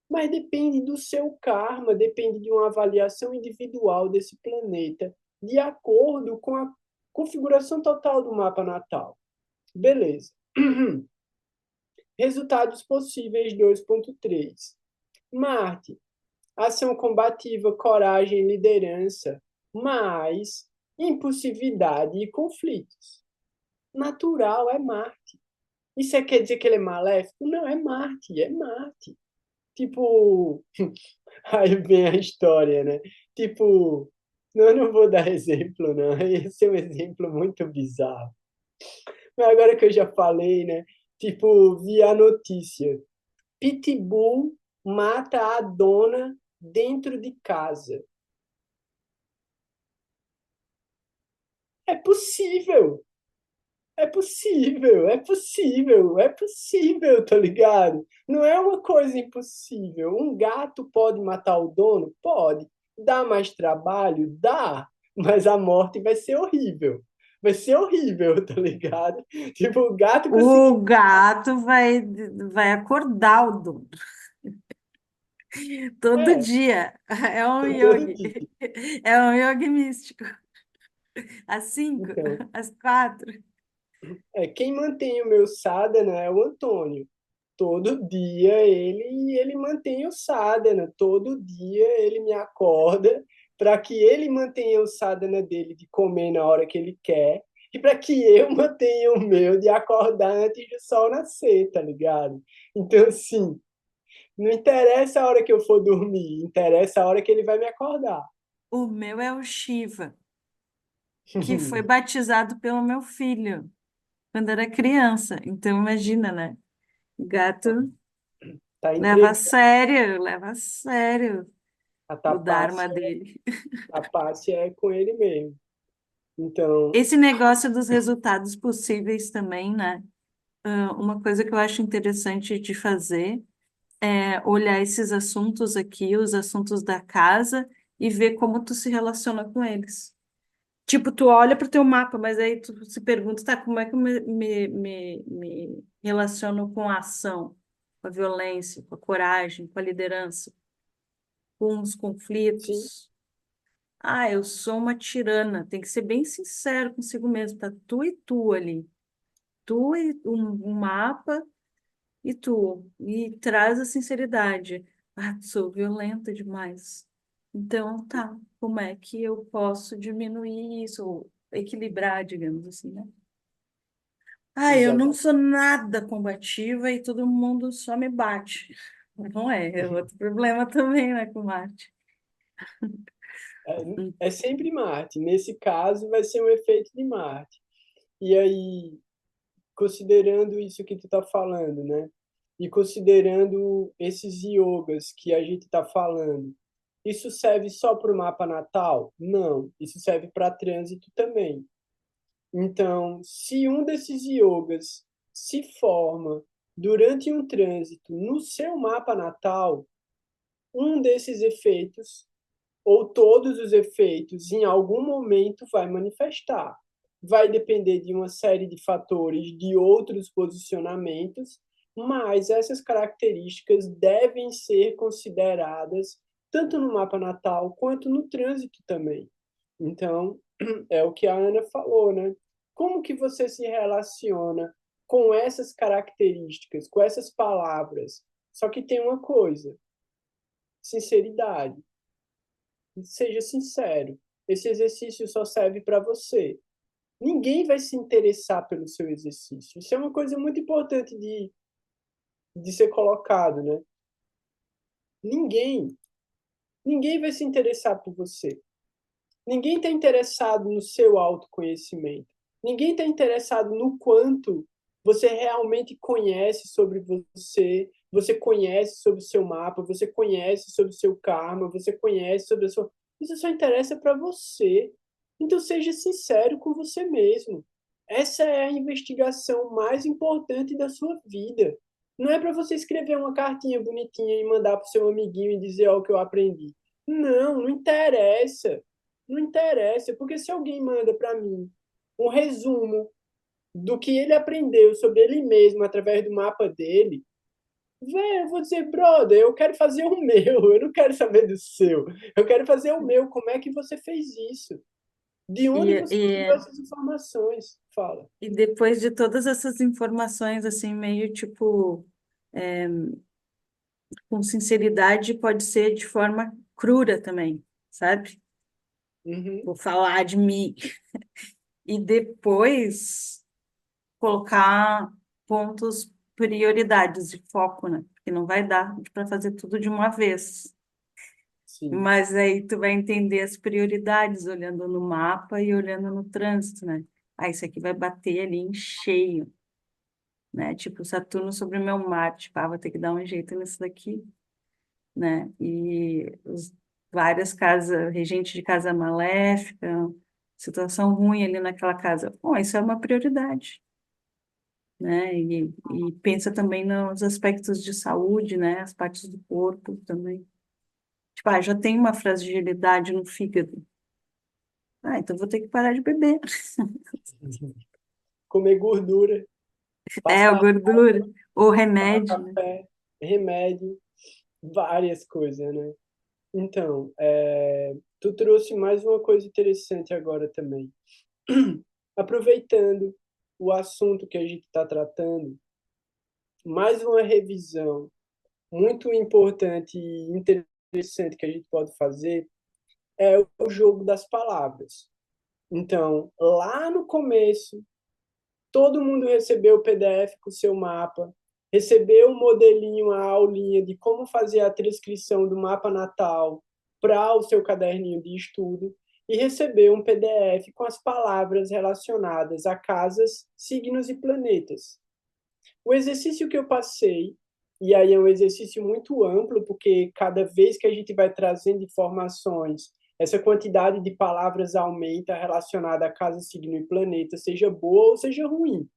Mas depende do seu karma, depende de uma avaliação individual desse planeta, de acordo com a configuração total do mapa natal. Beleza. Resultados possíveis 2.3. Marte, ação combativa, coragem, liderança, mas impulsividade e conflitos. Natural é Marte. Isso quer dizer que ele é maléfico? Não, é Marte, é Marte. Tipo, aí vem a história, né? Tipo, não, eu não vou dar exemplo, não. Esse é um exemplo muito bizarro. Mas agora que eu já falei, né? Tipo, vi a notícia. Pitbull mata a dona dentro de casa. É possível. É possível, é possível, é possível, tá ligado? Não é uma coisa impossível. Um gato pode matar o dono? Pode. Dá mais trabalho? Dá. Mas a morte vai ser horrível. Vai ser horrível, tá ligado? Tipo, o gato O conseguiu. gato vai acordar o dono todo É, dia. É um todo yogi. dia. É um yogi místico. Às 5, Então, às 4. quem mantém o meu sadhana é o Antônio. Todo dia ele mantém o sadhana, todo dia ele me acorda para que ele mantenha o sadhana dele de comer na hora que ele quer e para que eu mantenha o meu de acordar antes do sol nascer, tá ligado? Então, assim, não interessa a hora que eu for dormir, interessa a hora que ele vai me acordar. O meu é o Shiva, que foi batizado pelo meu filho quando era criança. Então, imagina, né? O gato Tá entre leva a sério a o Dharma tapácia, dele. a tapácia é com ele mesmo. Então, Esse negócio dos resultados possíveis também, né? Uma coisa que eu acho interessante de fazer é olhar esses assuntos aqui, os assuntos da casa, e ver como tu se relaciona com eles. Tipo, tu olha para o teu mapa, mas aí tu se pergunta, tá, como é que eu me relaciono com a ação, com a violência, com a coragem, com a liderança, com os sim, conflitos? Ah, eu sou uma tirana. Tem que ser bem sincero consigo mesmo, tá? Tu e tu ali. Tu e um mapa e tu. E traz a sinceridade. Ah, sou violenta demais. Então, tá. Como é que eu posso diminuir isso? equilibrar, digamos assim, né? Ah, eu não sou nada combativa e todo mundo só me bate. Não é outro problema também, né, com Marte. É sempre Marte. Nesse caso, vai ser um efeito de Marte. E aí, considerando isso que tu tá falando, né? E considerando esses yogas que a gente está falando, isso serve só para o mapa natal? Não, isso serve para trânsito também. Então, se um desses yogas se forma durante um trânsito no seu mapa natal, um desses efeitos, ou todos os efeitos, em algum momento vai manifestar. Vai depender de uma série de fatores, de outros posicionamentos, mas essas características devem ser consideradas tanto no mapa natal quanto no trânsito também. Então, é o que a Ana falou, né? Como que você se relaciona com essas características, com essas palavras? Só que tem uma coisa: sinceridade. Seja sincero. Esse exercício só serve para você. Ninguém vai se interessar pelo seu exercício. Isso é uma coisa muito importante de ser colocado, né? Ninguém. Ninguém vai se interessar por você. Ninguém está interessado no seu autoconhecimento. Ninguém está interessado no quanto você realmente conhece sobre você conhece sobre o seu mapa, você conhece sobre o seu karma, você conhece sobre a sua... Isso só interessa para você. Então seja sincero com você mesmo. Essa é a investigação mais importante da sua vida. Não é para você escrever uma cartinha bonitinha e mandar para o seu amiguinho e dizer, ó, o que eu aprendi. Não, não interessa. Não interessa, porque se alguém manda para mim um resumo do que ele aprendeu sobre ele mesmo através do mapa dele, velho, eu vou dizer, brother, eu quero fazer o meu, eu não quero saber do seu. Eu quero fazer o meu. Como é que você fez isso? De onde E, você tirou e, essas informações? Fala. e depois de todas essas informações, assim, meio tipo, com sinceridade, pode ser de forma crua também, sabe? Uhum. Vou falar de mim. E depois colocar pontos, prioridades de foco, né? Porque não vai dar para fazer tudo de uma vez. Sim. Mas aí tu vai entender as prioridades olhando no mapa e olhando no trânsito, né? Ah, isso aqui vai bater ali em cheio, né? Tipo, Saturno sobre o meu Marte, pá, vou ter que dar um jeito nisso daqui, né? E várias casas, regente de casa maléfica, situação ruim ali naquela casa. Bom, isso é uma prioridade, né? E pensa também nos aspectos de saúde, né? As partes do corpo também. Tipo, ah, já tem uma fragilidade no fígado. Ah, então vou ter que parar de beber. Comer gordura, É, o passar, gordura, ou tomar remédio, né? café, remédio, várias coisas, né? Então, tu trouxe mais uma coisa interessante agora também. Aproveitando o assunto que a gente está tratando, mais uma revisão muito importante e interessante que a gente pode fazer é o jogo das palavras. Então, lá no começo, todo mundo recebeu o PDF com o seu mapa, recebeu o modelinho, a aulinha de como fazer a transcrição do mapa natal para o seu caderninho de estudo e recebeu um PDF com as palavras relacionadas a casas, signos e planetas. O exercício que eu passei, e aí é um exercício muito amplo, porque cada vez que a gente vai trazendo informações, essa quantidade de palavras aumenta relacionada a casa, signo e planeta, seja boa ou seja ruim.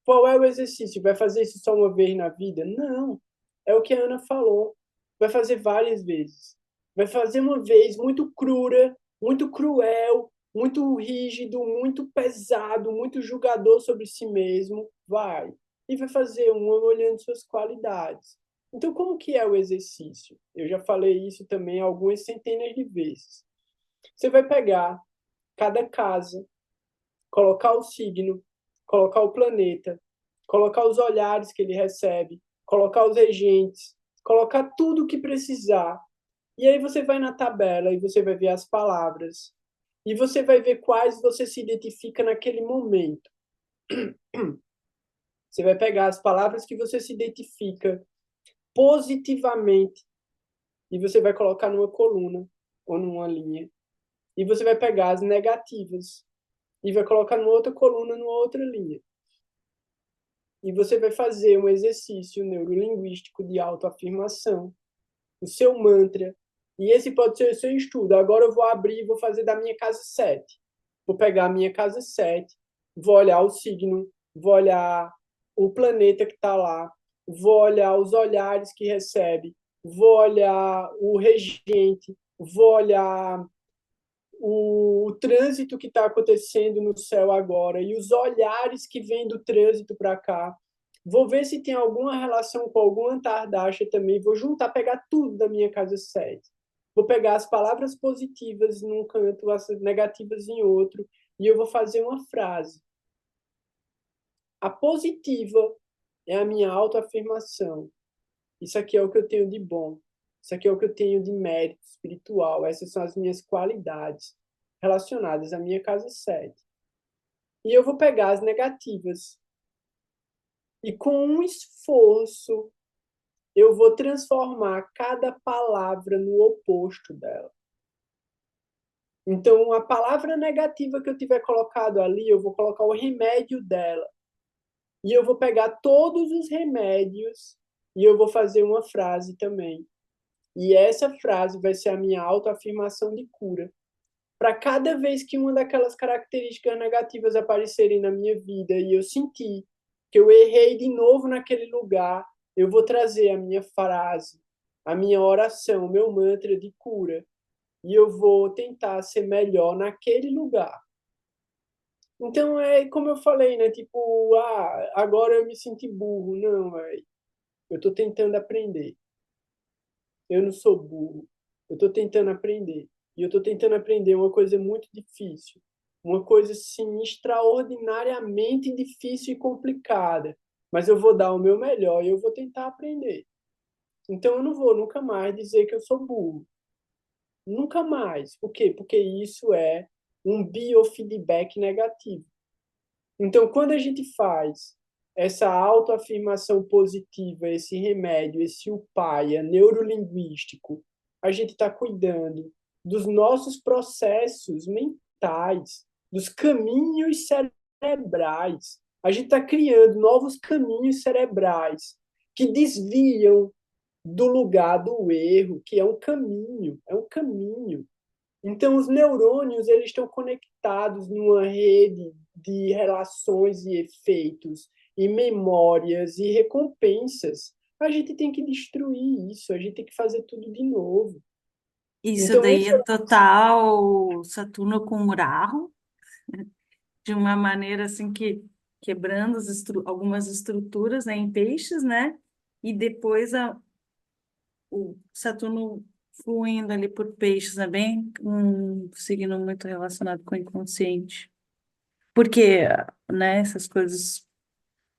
Qual é o exercício? Vai fazer isso só uma vez na vida? Não. É o que a Ana falou. Vai fazer várias vezes. Vai fazer uma vez muito crua, muito cruel, muito rígido, muito pesado, muito julgador sobre si mesmo. Vai. E vai fazer uma olhando suas qualidades. Então, como que é o exercício? Eu já falei isso também algumas centenas de vezes. Você vai pegar cada casa, colocar o signo, colocar o planeta, colocar os olhares que ele recebe, colocar os regentes, colocar tudo o que precisar. E aí você vai na tabela e você vai ver as palavras. e você vai ver quais você se identifica naquele momento. Você vai pegar as palavras que você se identifica positivamente e você vai colocar numa coluna ou numa linha. E você vai pegar as negativas e vai colocar numa outra coluna, numa outra linha. E você vai fazer um exercício neurolinguístico de autoafirmação, o seu mantra. E esse pode ser o seu estudo. Agora eu vou abrir e vou fazer da minha casa 7. Vou pegar a minha casa 7, vou olhar o signo, vou olhar o planeta que está lá, vou olhar os olhares que recebe, vou olhar o regente, vou olhar o trânsito que está acontecendo no céu agora e os olhares que vêm do trânsito para cá. Vou ver se tem alguma relação com algum Antardaxa também. Vou juntar, pegar tudo da minha casa 7. Vou pegar as palavras positivas num canto, as negativas em outro, e eu vou fazer uma frase. A positiva é a minha autoafirmação. Isso aqui é o que eu tenho de bom. Isso aqui é o que eu tenho de mérito espiritual. Essas são as minhas qualidades relacionadas à minha casa 7. E eu vou pegar as negativas. E com um esforço, eu vou transformar cada palavra no oposto dela. Então, a palavra negativa que eu tiver colocado ali, eu vou colocar o remédio dela. E eu vou pegar todos os remédios e eu vou fazer uma frase também. E essa frase vai ser a minha autoafirmação de cura. Para cada vez que uma daquelas características negativas aparecerem na minha vida e eu sentir que eu errei de novo naquele lugar, eu vou trazer a minha frase, a minha oração, o meu mantra de cura. E eu vou tentar ser melhor naquele lugar. Então, é como eu falei, né? Tipo, agora eu me senti burro. Não, véio. Eu estou tentando aprender. Eu não sou burro. Eu estou tentando aprender. E eu estou tentando aprender uma coisa muito difícil. Uma coisa, assim, extraordinariamente difícil e complicada. Mas eu vou dar o meu melhor e eu vou tentar aprender. Então, eu não vou nunca mais dizer que eu sou burro. Nunca mais. Por quê? Porque isso é um biofeedback negativo. Então, quando a gente faz essa autoafirmação positiva, esse remédio, esse upaia neurolinguístico, a gente está cuidando dos nossos processos mentais, dos caminhos cerebrais. A gente está criando novos caminhos cerebrais que desviam do lugar do erro, que é um caminho, é um caminho. Então, os neurônios eles estão conectados numa rede de relações e efeitos, e memórias e recompensas. A gente tem que destruir isso, a gente tem que fazer tudo de novo. Isso Então, daí esse é total Saturno com Rahu, de uma maneira assim que quebrando algumas estruturas, né, em peixes, né? E depois o Saturno fluindo ali por peixes, é bem um signo muito relacionado com o inconsciente. Porque, né, essas coisas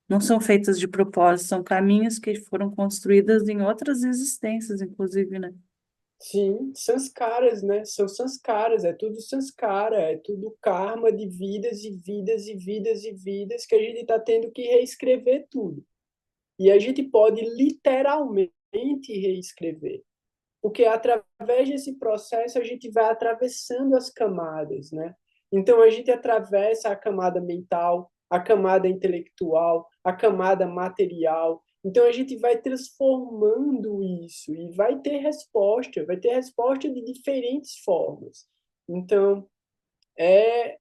não são feitas de propósito, são caminhos que foram construídos em outras existências, inclusive, né? Sim, sanskaras, né? São sanskaras, é tudo sanskara, é tudo karma de vidas e vidas e vidas e vidas que a gente está tendo que reescrever tudo. E a gente pode literalmente reescrever. Porque através desse processo a gente vai atravessando as camadas, né? Então a gente atravessa a camada mental, a camada intelectual, a camada material. Então a gente vai transformando isso e vai ter resposta de diferentes formas. Então é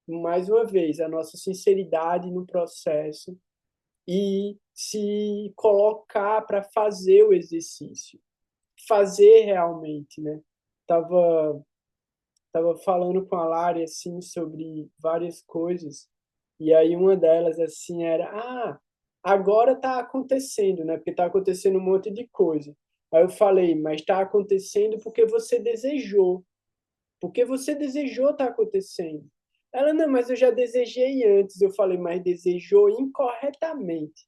mais uma vez a nossa sinceridade no processo e se colocar para fazer o exercício. Fazer realmente, né? Tava falando com a Lari, assim, sobre várias coisas, e aí uma delas, assim, era, agora tá acontecendo, né? Porque tá acontecendo um monte de coisa. Aí eu falei, mas tá acontecendo porque você desejou tá acontecendo. Ela, não, mas eu já desejei antes. Eu falei, mas desejou incorretamente.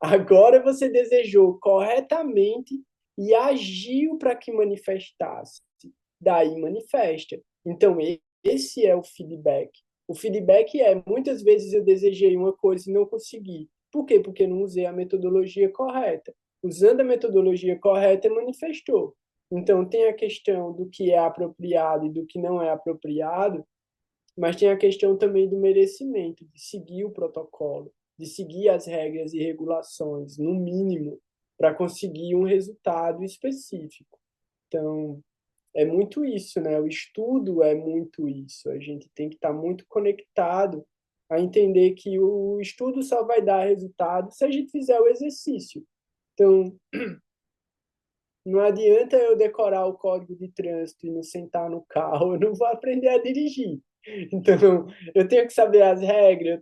Agora você desejou corretamente e agiu para que manifestasse. Daí manifesta. Então, esse é o feedback. O feedback muitas vezes eu desejei uma coisa e não consegui. Por quê? Porque não usei a metodologia correta. Usando a metodologia correta, manifestou. Então, tem a questão do que é apropriado e do que não é apropriado, mas tem a questão também do merecimento, de seguir o protocolo, de seguir as regras e regulações, no mínimo, para conseguir um resultado específico. Então, é muito isso, né? O estudo é muito isso. A gente tem que estar muito conectado a entender que o estudo só vai dar resultado se a gente fizer o exercício. Então, não adianta eu decorar o código de trânsito e não sentar no carro, eu não vou aprender a dirigir. Então, eu tenho que saber as regras,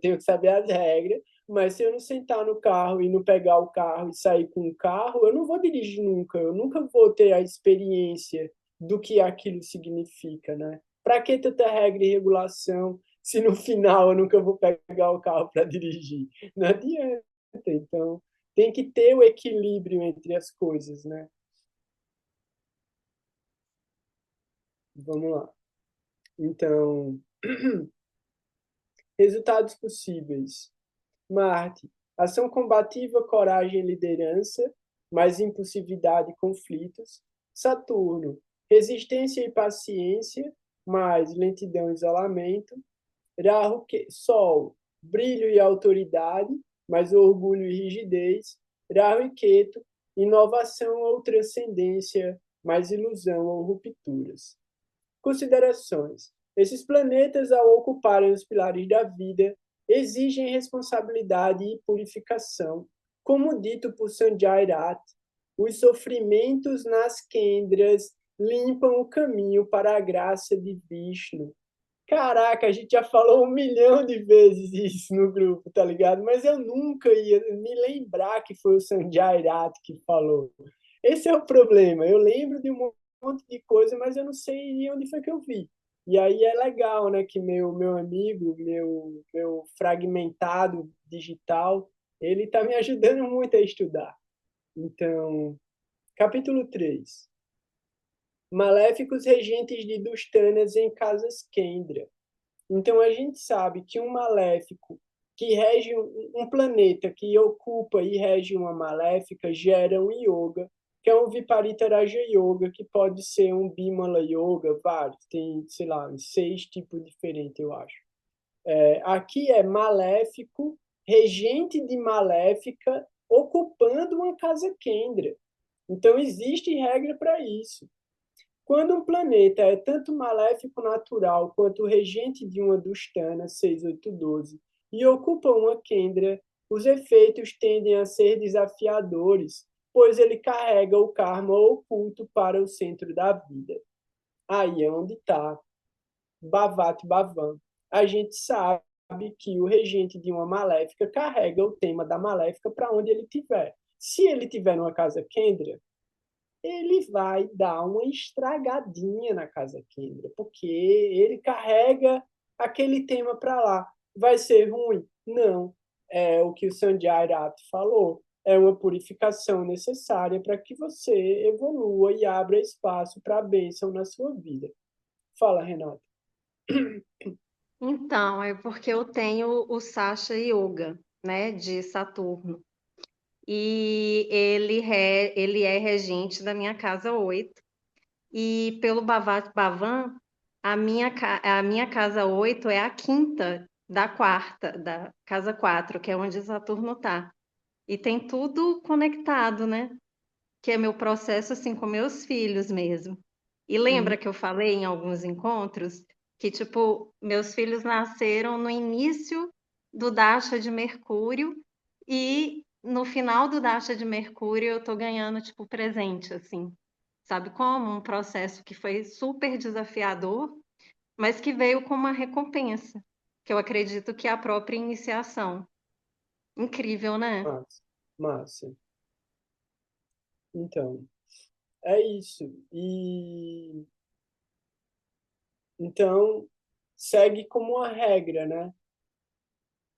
mas se eu não sentar no carro e não pegar o carro e sair com o carro, eu não vou dirigir nunca, eu nunca vou ter a experiência do que aquilo significa, né? Para que tanta regra e regulação se no final eu nunca vou pegar o carro para dirigir? Não adianta. Então, tem que ter o equilíbrio entre as coisas, né? Vamos lá. Então, resultados possíveis. Marte, ação combativa, coragem e liderança, mais impulsividade e conflitos. Saturno, resistência e paciência, mais lentidão e isolamento. Rahu, Sol, brilho e autoridade, mais orgulho e rigidez. Rahu e Ketu, inovação ou transcendência, mais ilusão ou rupturas. Considerações. Esses planetas, ao ocuparem os pilares da vida, exigem responsabilidade e purificação. Como dito por Sanjay Rath, os sofrimentos nas Kendras limpam o caminho para a graça de Vishnu. Caraca, a gente já falou 1 milhão de vezes isso no grupo, tá ligado? Mas eu nunca ia me lembrar que foi o Sanjay Rath que falou. Esse é o problema. Eu lembro de um monte de coisa, mas eu não sei onde foi que eu vi. E aí é legal, né, que meu amigo, meu fragmentado digital, ele está me ajudando muito a estudar. Então, capítulo 3. Maléficos regentes de Dustanas em casas Kendra. Então, a gente sabe que um maléfico que rege um planeta que ocupa e rege uma maléfica gera um yoga, que é um Viparita Raja Yoga, que pode ser um Bimala Yoga, vários, tem, sei lá, 6 tipos diferentes, eu acho. Aqui é maléfico, regente de maléfica, ocupando uma casa Kendra. Então, existe regra para isso. Quando um planeta é tanto maléfico natural quanto regente de uma Dushtana 6812 e ocupa uma Kendra, os efeitos tendem a ser desafiadores, pois ele carrega o karma oculto para o centro da vida. Aí é onde está Bhavat Bhavan. A gente sabe que o regente de uma maléfica carrega o tema da maléfica para onde ele estiver. Se ele estiver numa casa Kendra, ele vai dar uma estragadinha na casa Kendra, porque ele carrega aquele tema para lá. Vai ser ruim? Não. É o que o Sanjay Rath falou. É uma purificação necessária para que você evolua e abra espaço para a bênção na sua vida. Fala, Renata. Então, é porque eu tenho o Sasha Yoga, né, de Saturno. E ele é regente da minha casa 8. E pelo Bhavat Bhavan, a minha casa 8 é a quinta da quarta, da casa 4, que é onde Saturno está. E tem tudo conectado, né? Que é meu processo assim com meus filhos mesmo. E lembra que eu falei em alguns encontros que, tipo, meus filhos nasceram no início do Dasha de Mercúrio e no final do Dasha de Mercúrio eu tô ganhando, tipo, presente, assim. Sabe como? Um processo que foi super desafiador, mas que veio com uma recompensa, que eu acredito que é a própria iniciação. Incrível, né? Massa. Massa. Então, é isso. E então segue como uma regra, né?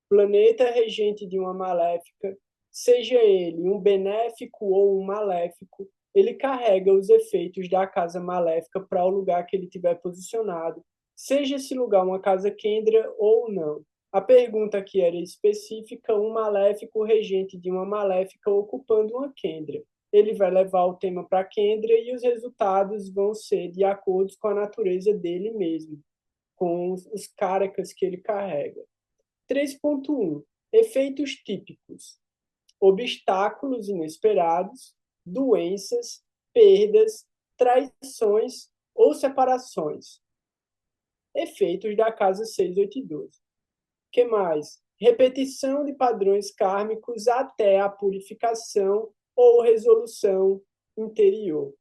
Planeta regente de uma maléfica, seja ele um benéfico ou um maléfico, ele carrega os efeitos da casa maléfica para o lugar que ele tiver posicionado, seja esse lugar uma casa Kendra ou não. A pergunta aqui era específica, um maléfico regente de uma maléfica ocupando uma Kendra. Ele vai levar o tema para Kendra e os resultados vão ser de acordo com a natureza dele mesmo, com os caracas que ele carrega. 3.1. Efeitos típicos. Obstáculos inesperados, doenças, perdas, traições ou separações. Efeitos da casa 682. Que mais? Repetição de padrões kármicos até a purificação ou resolução interior.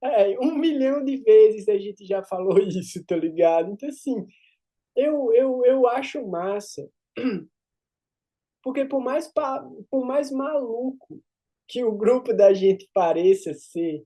1 milhão de vezes a gente já falou isso, tá ligado? Então, assim, eu acho massa, porque por mais maluco que o grupo da gente pareça ser,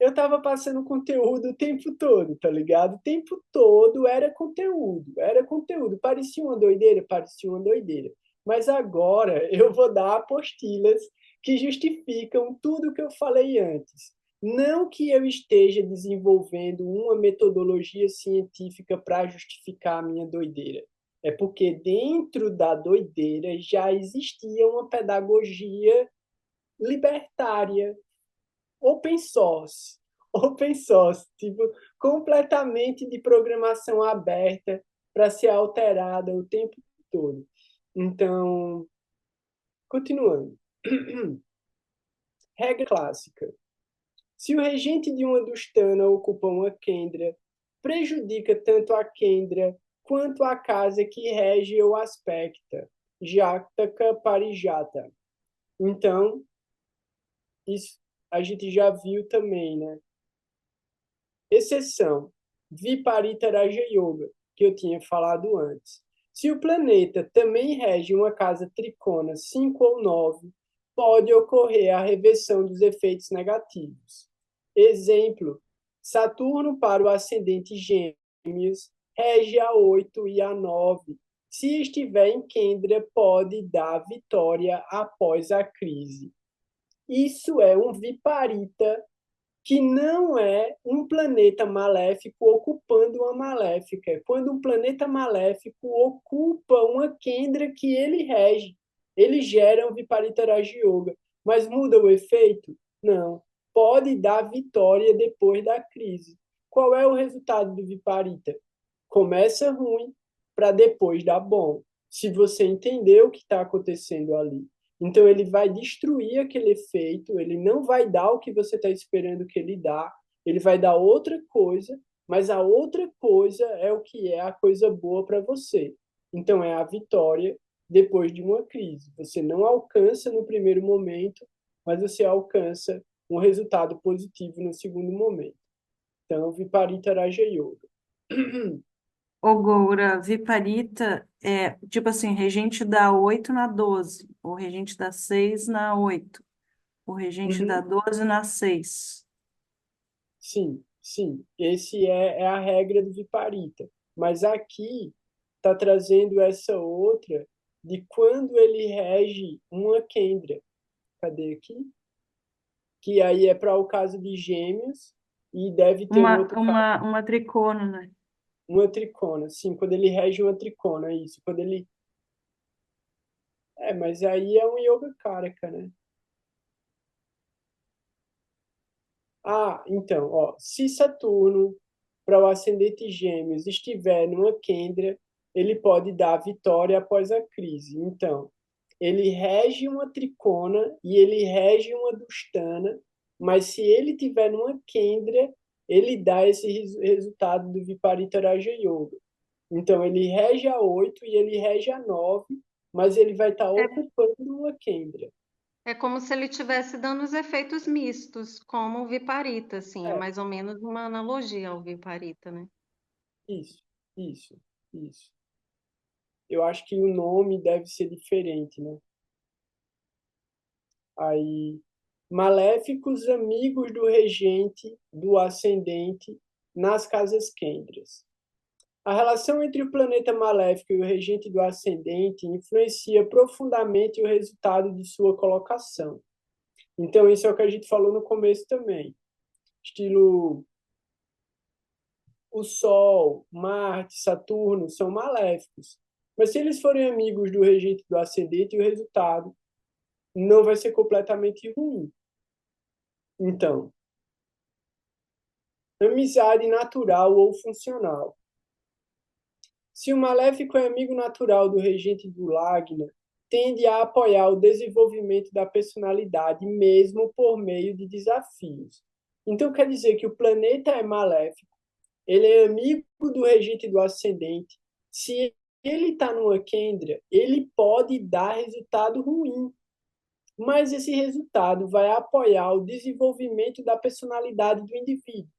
eu tava passando conteúdo o tempo todo, tá ligado? O tempo todo era conteúdo, era conteúdo. Parecia uma doideira, parecia uma doideira. Mas agora eu vou dar apostilas que justificam tudo que eu falei antes. Não que eu esteja desenvolvendo uma metodologia científica para justificar a minha doideira. É porque dentro da doideira já existia uma pedagogia libertária, open source, tipo, completamente de programação aberta para ser alterada o tempo todo. Então, continuando. Regra clássica. Se o regente de uma Dusthana ocupa uma Kendra, prejudica tanto a Kendra quanto a casa que rege ou aspecta, Jataka Parijata. Então, isso a gente já viu também, né? Exceção, Viparita Raja Yoga, que eu tinha falado antes. Se o planeta também rege uma casa tricona 5 ou 9, pode ocorrer a reversão dos efeitos negativos. Exemplo, Saturno para o ascendente Gêmeos rege a 8 e a 9. Se estiver em Kendra, pode dar vitória após a crise. Isso é um Viparita que não é um planeta maléfico ocupando uma maléfica. É quando um planeta maléfico ocupa uma Kendra que ele rege. Ele gera um Viparita Raja Yoga. Mas muda o efeito? Não. Pode dar vitória depois da crise. Qual é o resultado do Viparita? Começa ruim para depois dar bom. Se você entender o que está acontecendo ali. Então, ele vai destruir aquele efeito, ele não vai dar o que você está esperando que ele dá, ele vai dar outra coisa, mas a outra coisa é o que é a coisa boa para você. Então, é a vitória depois de uma crise. Você não alcança no primeiro momento, mas você alcança um resultado positivo no segundo momento. Então, Viparita Raja Yoga. Agora, Viparita é, tipo assim, regente da 8 na 12, o regente da 6 na 8, o regente da 12 na 6. Sim, sim. Esse é a regra do Viparita. Mas aqui está trazendo essa outra de quando ele rege uma Kendra. Cadê aqui? Que aí é para o caso de Gêmeos e deve ter um outro caso, Uma tricona, né? uma tricona. Sim, quando ele rege uma tricona, é isso. Quando ele... mas aí é um Yoga Karaka, né? Então, ó, se Saturno para o ascendente Gêmeos estiver numa Kendra, ele pode dar vitória após a crise. Então, ele rege uma tricona e ele rege uma Dusthana, mas se ele tiver numa Kendra, ele dá esse resultado do Viparita Raja Yoga. Então, ele rege a 8 e ele rege a 9, mas ele vai estar ocupando uma Kendra. É como se ele estivesse dando os efeitos mistos, como o Viparita, assim, é mais ou menos uma analogia ao Viparita, né? Isso. Eu acho que o nome deve ser diferente, né? Aí, maléficos amigos do regente, do ascendente, nas casas Kendras. A relação entre o planeta maléfico e o regente do ascendente influencia profundamente o resultado de sua colocação. Então, isso é o que a gente falou no começo também. Estilo o Sol, Marte, Saturno são maléficos. Mas se eles forem amigos do regente do ascendente, o resultado não vai ser completamente ruim. Então, amizade natural ou funcional. Se o maléfico é amigo natural do regente do Lagna, tende a apoiar o desenvolvimento da personalidade, mesmo por meio de desafios. Então, quer dizer que o planeta é maléfico, ele é amigo do regente do ascendente. Se ele está numa Kendra, ele pode dar resultado ruim, mas esse resultado vai apoiar o desenvolvimento da personalidade do indivíduo,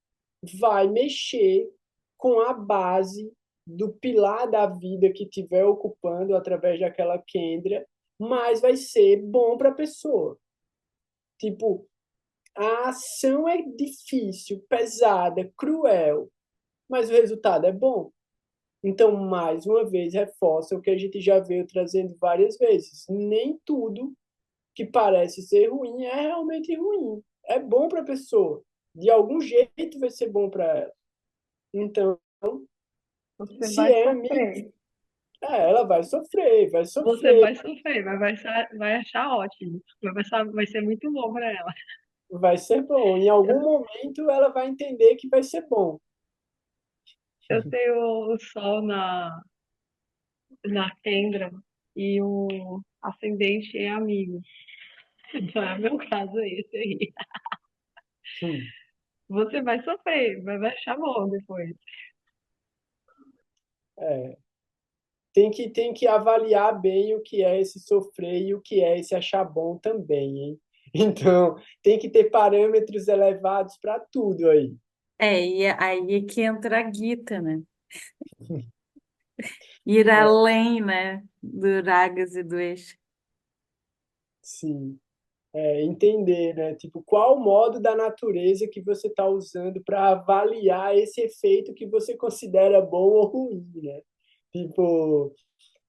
vai mexer com a base do pilar da vida que estiver ocupando através daquela Kendra, mas vai ser bom para a pessoa. Tipo, a ação é difícil, pesada, cruel, mas o resultado é bom. Então, mais uma vez, reforça o que a gente já veio trazendo várias vezes. Nem tudo que parece ser ruim é realmente ruim. É bom para a pessoa. De algum jeito vai ser bom para ela. Então, Você se vai é amigo, sofrer. ela vai sofrer, vai Você sofrer, vai sofrer, mas vai achar ótimo. Vai ser muito bom para ela. vai ser bom. Em algum momento ela vai entender que vai ser bom. Eu tenho o Sol na Kendra e o ascendente é amigo. Então é meu caso esse aí. Hum. Você vai sofrer, mas vai achar bom depois. É. Tem que avaliar bem o que é esse sofrer e o que é esse achar bom também, hein? Então, tem que ter parâmetros elevados para tudo aí. E aí é que entra a Gita, né? Ir É, além, né? Do Ragas e do Eixo. sim. Entender, né? Tipo, qual o modo da natureza que você está usando para avaliar esse efeito que você considera bom ou ruim, né? Tipo,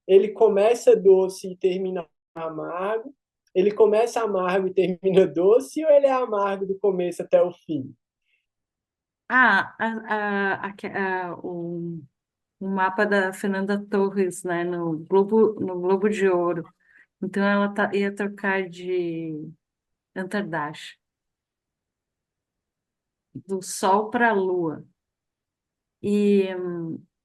ele começa doce e termina amargo, ele começa amargo e termina doce, ou ele é amargo do começo até o fim? O mapa da Fernanda Torres, né? No Globo de Ouro. Então ela ia trocar de Antardash, do Sol para a Lua. E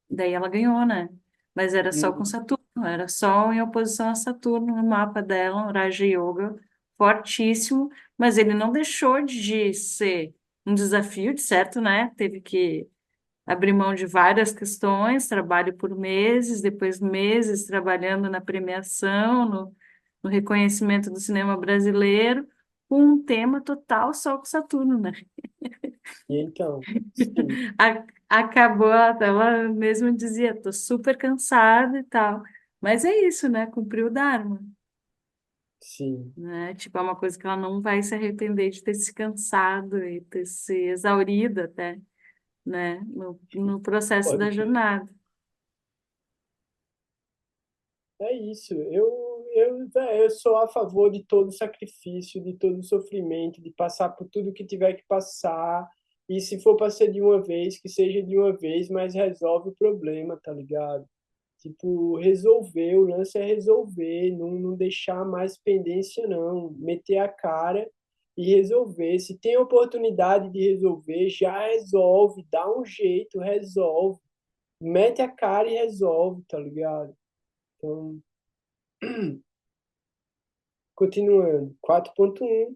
daí ela ganhou, né? Mas era só com Uhum. Saturno, era Sol em oposição a Saturno no mapa dela, um Raja Yoga fortíssimo, mas ele não deixou de ser um desafio, de certo, né? Teve que abrir mão de várias questões, trabalho por meses, depois meses trabalhando na premiação, no reconhecimento do cinema brasileiro, com um tema total Sol com Saturno, né? E então, sim, Acabou, ela mesma dizia, tô super cansada e tal. Mas é isso, né? Cumpriu o Dharma, sim, né? Tipo, é uma coisa que ela não vai se arrepender de ter se cansado e ter se exaurido até, né? No processo pode da crer. jornada. É isso. Eu sou a favor de todo sacrifício, de todo sofrimento, de passar por tudo que tiver que passar. E se for para ser de uma vez, que seja de uma vez, mas resolve o problema, tá ligado? Tipo, resolver, o lance é resolver, não deixar mais pendência, não. Meter a cara e resolver. Se tem oportunidade de resolver, já resolve, dá um jeito, resolve. Mete a cara e resolve, tá ligado? Então, continuando. 4.1,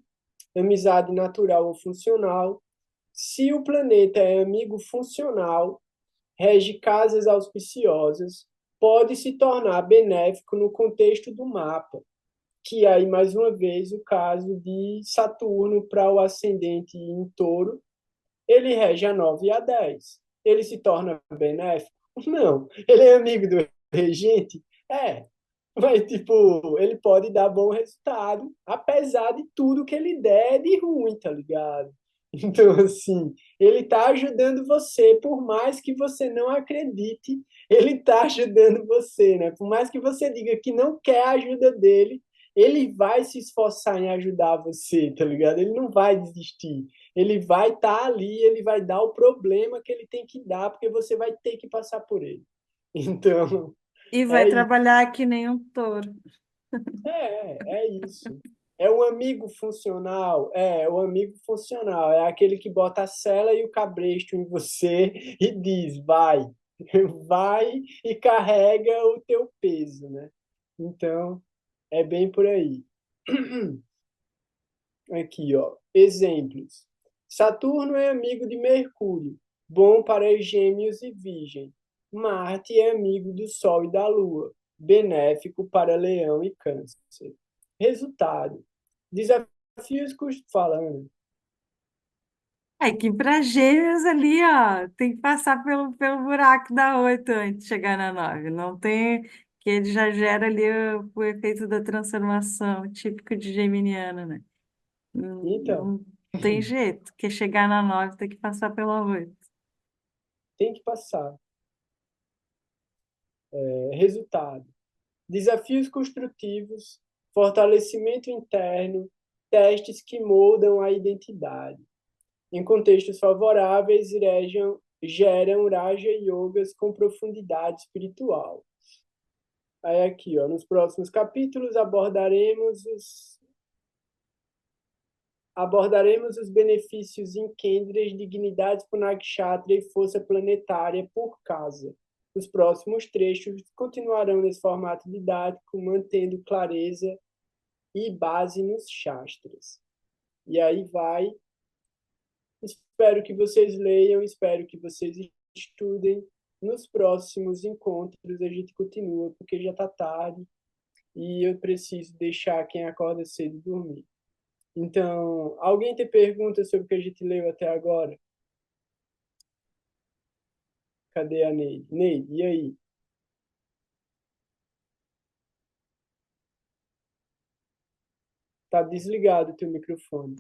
amizade natural ou funcional. Se o planeta é amigo funcional, rege casas auspiciosas, pode se tornar benéfico no contexto do mapa, que aí, mais uma vez, o caso de Saturno para o ascendente em touro, ele rege a 9 e a 10. Ele se torna benéfico? Não. Ele é amigo do regente? É. Mas, tipo, ele pode dar bom resultado, apesar de tudo que ele der de ruim, tá ligado? Então, assim, ele tá ajudando você, por mais que você não acredite, ele tá ajudando você, né? Por mais que você diga que não quer a ajuda dele, ele vai se esforçar em ajudar você, tá ligado? Ele não vai desistir. Ele vai estar ali, ele vai dar o problema que ele tem que dar, porque você vai ter que passar por ele. Então, E vai é isso. trabalhar que nem um touro. É isso. É um amigo funcional? É o amigo funcional. É aquele que bota a sela e o cabresto em você e diz, vai, vai e carrega o teu peso, né? Então, é bem por aí. Aqui, ó. Exemplos. Saturno é amigo de Mercúrio, bom para Gêmeos e Virgem. Marte é amigo do Sol e da Lua, benéfico para Leão e Câncer. Resultado. Desafios falando. É que para gêmeos ali, ó, tem que passar pelo buraco da 8 antes de chegar na 9. Não tem, que ele já gera ali o efeito da transformação, típico de geminiano, né? Não, Então, não tem jeito, que chegar na 9 tem que passar pela 8. tem que passar. Resultado. Desafios construtivos, fortalecimento interno, testes que moldam a identidade. Em contextos favoráveis, geram Raja Yogas com profundidade espiritual. Aí aqui, ó, nos próximos capítulos abordaremos os benefícios em Kendras, dignidades por Nakshatra e força planetária por casa. Os próximos trechos continuarão nesse formato didático, mantendo clareza e base nos Shastras. E aí vai. Espero que vocês leiam, espero que vocês estudem. Nos próximos encontros a gente continua, porque já está tarde e eu preciso deixar quem acorda cedo dormir. Então, alguém tem perguntas sobre o que a gente leu até agora? Cadê a Neide? Neide, e aí? Tá desligado o teu microfone.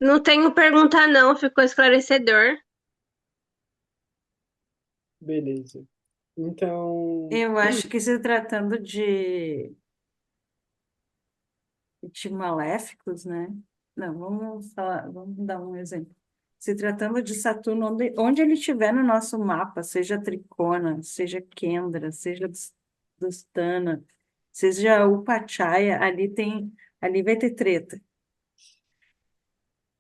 Não tenho pergunta, não, ficou esclarecedor. Beleza. Então, Eu acho que se tratando de maléficos, né? Não, vamos dar um exemplo. Se tratando de Saturno, onde ele estiver no nosso mapa, seja Tricona, seja Kendra, seja Dustana, seja Upachaya, ali vai ter treta.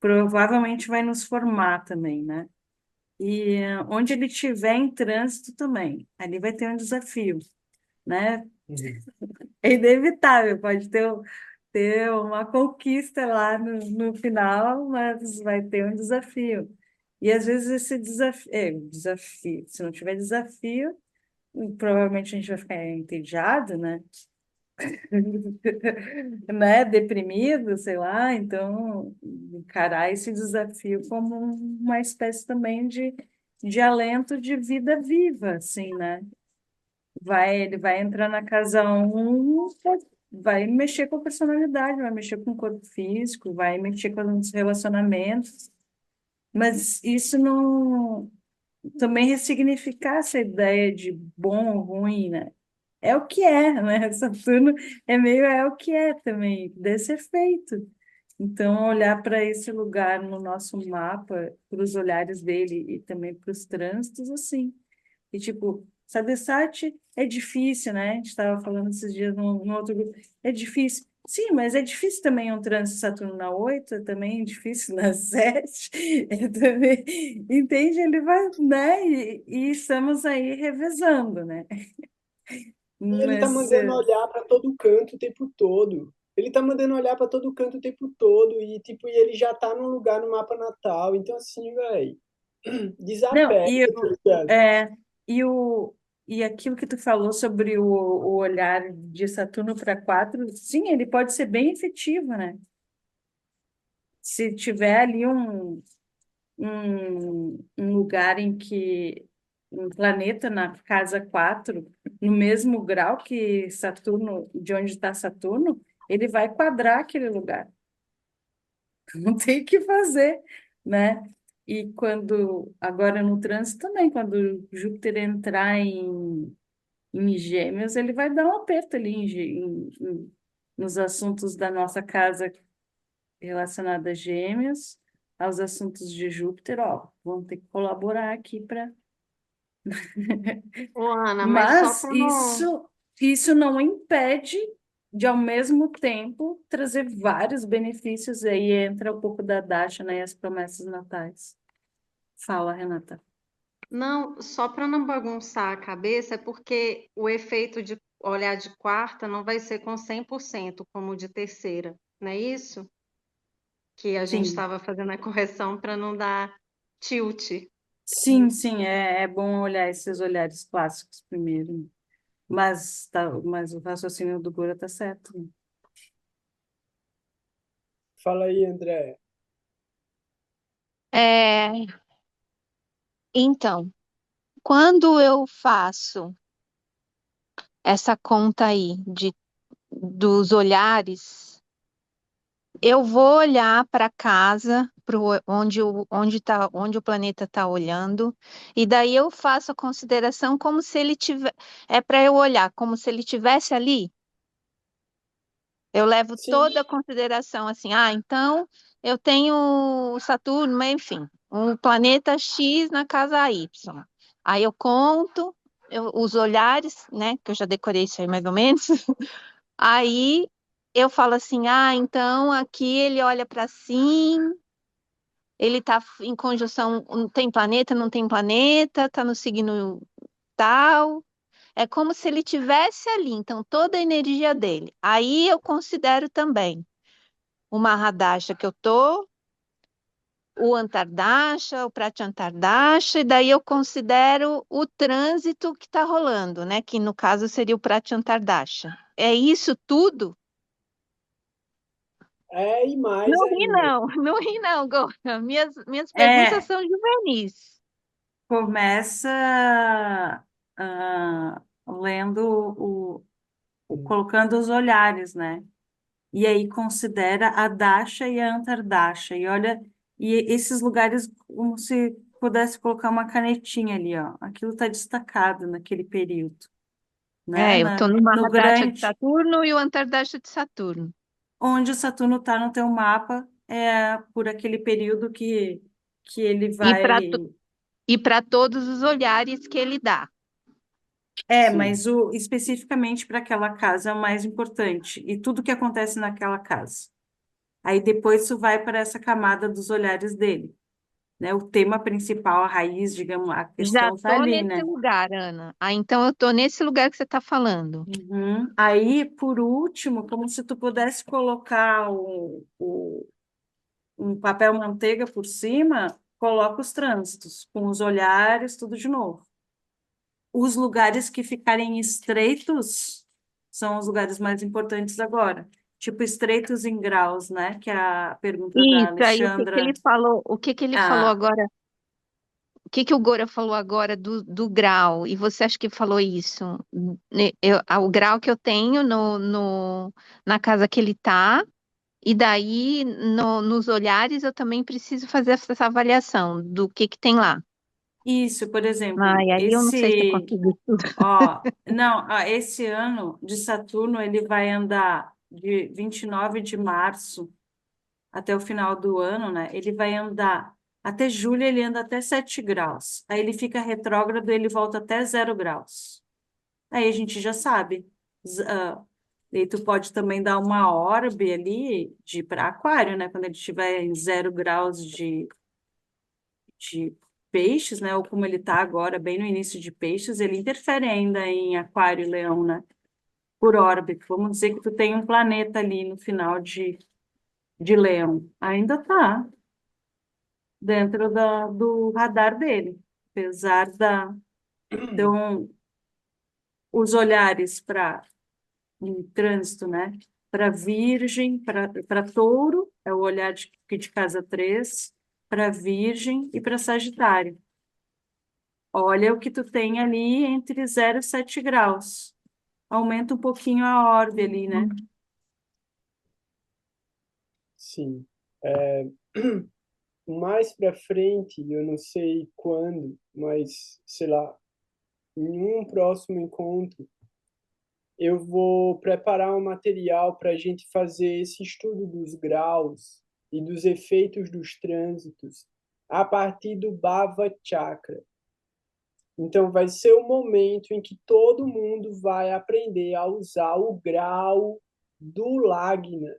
Provavelmente vai nos formar também, né? E onde ele estiver em trânsito também, ali vai ter um desafio, né? É inevitável, pode ter uma conquista lá no final, mas vai ter um desafio. E às vezes esse desafio, se não tiver desafio, provavelmente a gente vai ficar entediado, né? Né? Deprimido, sei lá. Então, encarar esse desafio como uma espécie também de alento de vida viva, assim, né? Ele vai entrar na casa 1, vai mexer com a personalidade, vai mexer com o corpo físico, vai mexer com os relacionamentos, mas isso não também ressignificar essa ideia de bom ou ruim, né? É o que é, né? Saturno é o que é também, desse efeito. Então, olhar para esse lugar no nosso mapa, para os olhares dele e também para os trânsitos, assim. E, tipo, Sabesat é difícil, né? A gente estava falando esses dias no outro grupo. É difícil. Sim, mas é difícil também um trânsito Saturno na 8, é também difícil na 7. É também, entende? Ele vai, né? E estamos aí revezando, né? e ele tá Mas, mandando olhar para todo canto o tempo todo. Ele tá mandando olhar para todo canto o tempo todo e tipo, e ele já tá num lugar no mapa natal. Então assim, velho, não, desapega, e, tá ligado? é, e, o, e aquilo que tu falou sobre o olhar de Saturno para 4, sim, ele pode ser bem efetivo, né? Se tiver ali um lugar em que um planeta na casa 4 no mesmo grau que Saturno, de onde está Saturno, ele vai quadrar aquele lugar. Não tem o que fazer, né? Agora no trânsito também, quando Júpiter entrar Em Gêmeos, ele vai dar um aperto ali nos assuntos da nossa casa relacionados a Gêmeos, aos assuntos de Júpiter, ó, vão ter que colaborar aqui para. Ô, Ana, mas só Mas para não. isso não impede de, ao mesmo tempo, trazer vários benefícios. Aí entra um pouco da Dasha, né, e as promessas natais. Fala, Renata. Não, só para não bagunçar a cabeça, é porque o efeito de olhar de quarta não vai ser com 100% como o de terceira, não é isso? Que a gente Sim, estava fazendo a correção para não dar tilt. sim, é bom olhar esses olhares clássicos primeiro. Mas o raciocínio do Gura tá certo, né? Fala aí, André. É, então, quando eu faço essa conta aí dos olhares, eu vou olhar para casa, onde o planeta está olhando, e daí eu faço a consideração como se ele tiver, é para eu olhar como se ele tivesse ali. Eu levo Sim, toda a consideração assim, então eu tenho o Saturno, mas enfim, um planeta X na casa Y. Aí eu conto os olhares, né, que eu já decorei isso aí mais ou menos. Aí eu falo assim, então aqui ele olha para cima, ele está em conjunção, tem planeta, não tem planeta, está no signo tal. É como se ele tivesse ali, então toda a energia dele. Aí eu considero também o Mahadasha que eu tô, o Antardasha, o Pratyantardasha, e daí eu considero o trânsito que está rolando, né? Que no caso seria o Pratyantardasha. É isso tudo? e mais Não ri ainda. não, não ri não, Gora. Minhas perguntas É, são juvenis. começa lendo colocando os olhares, né? E aí considera a Dasha e a Antardasha. E olha, e esses lugares, como se pudesse colocar uma canetinha ali, ó. Aquilo está destacado naquele período, né? É, eu tô no No Mahadasha de grande, Saturno e o Antardasha de Saturno. onde o Saturno está no teu mapa, é por aquele período que ele E para vai. e para todos os olhares que ele dá. É, Sim. mas especificamente para aquela casa é o mais importante. E tudo que acontece naquela casa. Aí depois isso vai para essa camada dos olhares dele, né? O tema principal, a raiz, digamos, a Já questão tá tô ali, nesse né? lugar, Ana. Então eu tô nesse lugar que você está falando. Uhum. Aí, por último, como se tu pudesse colocar um papel manteiga por cima, coloca os trânsitos, com os olhares, tudo de novo. Os lugares que ficarem estreitos são os lugares mais importantes agora. Tipo, estreitos em graus, né? Que é a pergunta da Isso, aí o que que Alexandra. ele falou? O que que ele falou Ah, agora? O que que o Gora falou agora do grau? E você acha que falou isso? O grau que eu tenho na casa que ele tá, e daí nos olhares eu também preciso fazer essa avaliação do que tem lá. isso, por exemplo, Ai, aí eu não sei se eu esse, consigo tudo. ó, não, esse ano de Saturno ele vai andar de 29 de março até o final do ano, né? Ele vai andar até julho, ele anda até 7 graus. Aí ele fica retrógrado, ele volta até 0 graus. Aí a gente já sabe. E tu pode também dar uma orbe ali de para aquário, né? Quando ele estiver em 0 graus de peixes, né? Ou como ele está agora, bem no início de peixes, ele interfere ainda em aquário e leão, né? Por órbita. Vamos dizer que tu tem um planeta ali no final de leão. Ainda está dentro do radar dele. Apesar da... Então, os olhares para em trânsito, né? Para Virgem, para Touro, é o olhar de casa 3, para Virgem e para Sagitário. Olha o que tu tem ali entre 0 e 7 graus. Aumenta um pouquinho a orbe ali, né? Sim. Mais para frente, eu não sei quando, mas sei lá, em um próximo encontro, eu vou preparar um material para a gente fazer esse estudo dos graus e dos efeitos dos trânsitos a partir do Bhava Chakra. Então, vai ser o momento em que todo mundo vai aprender a usar o grau do Lagna.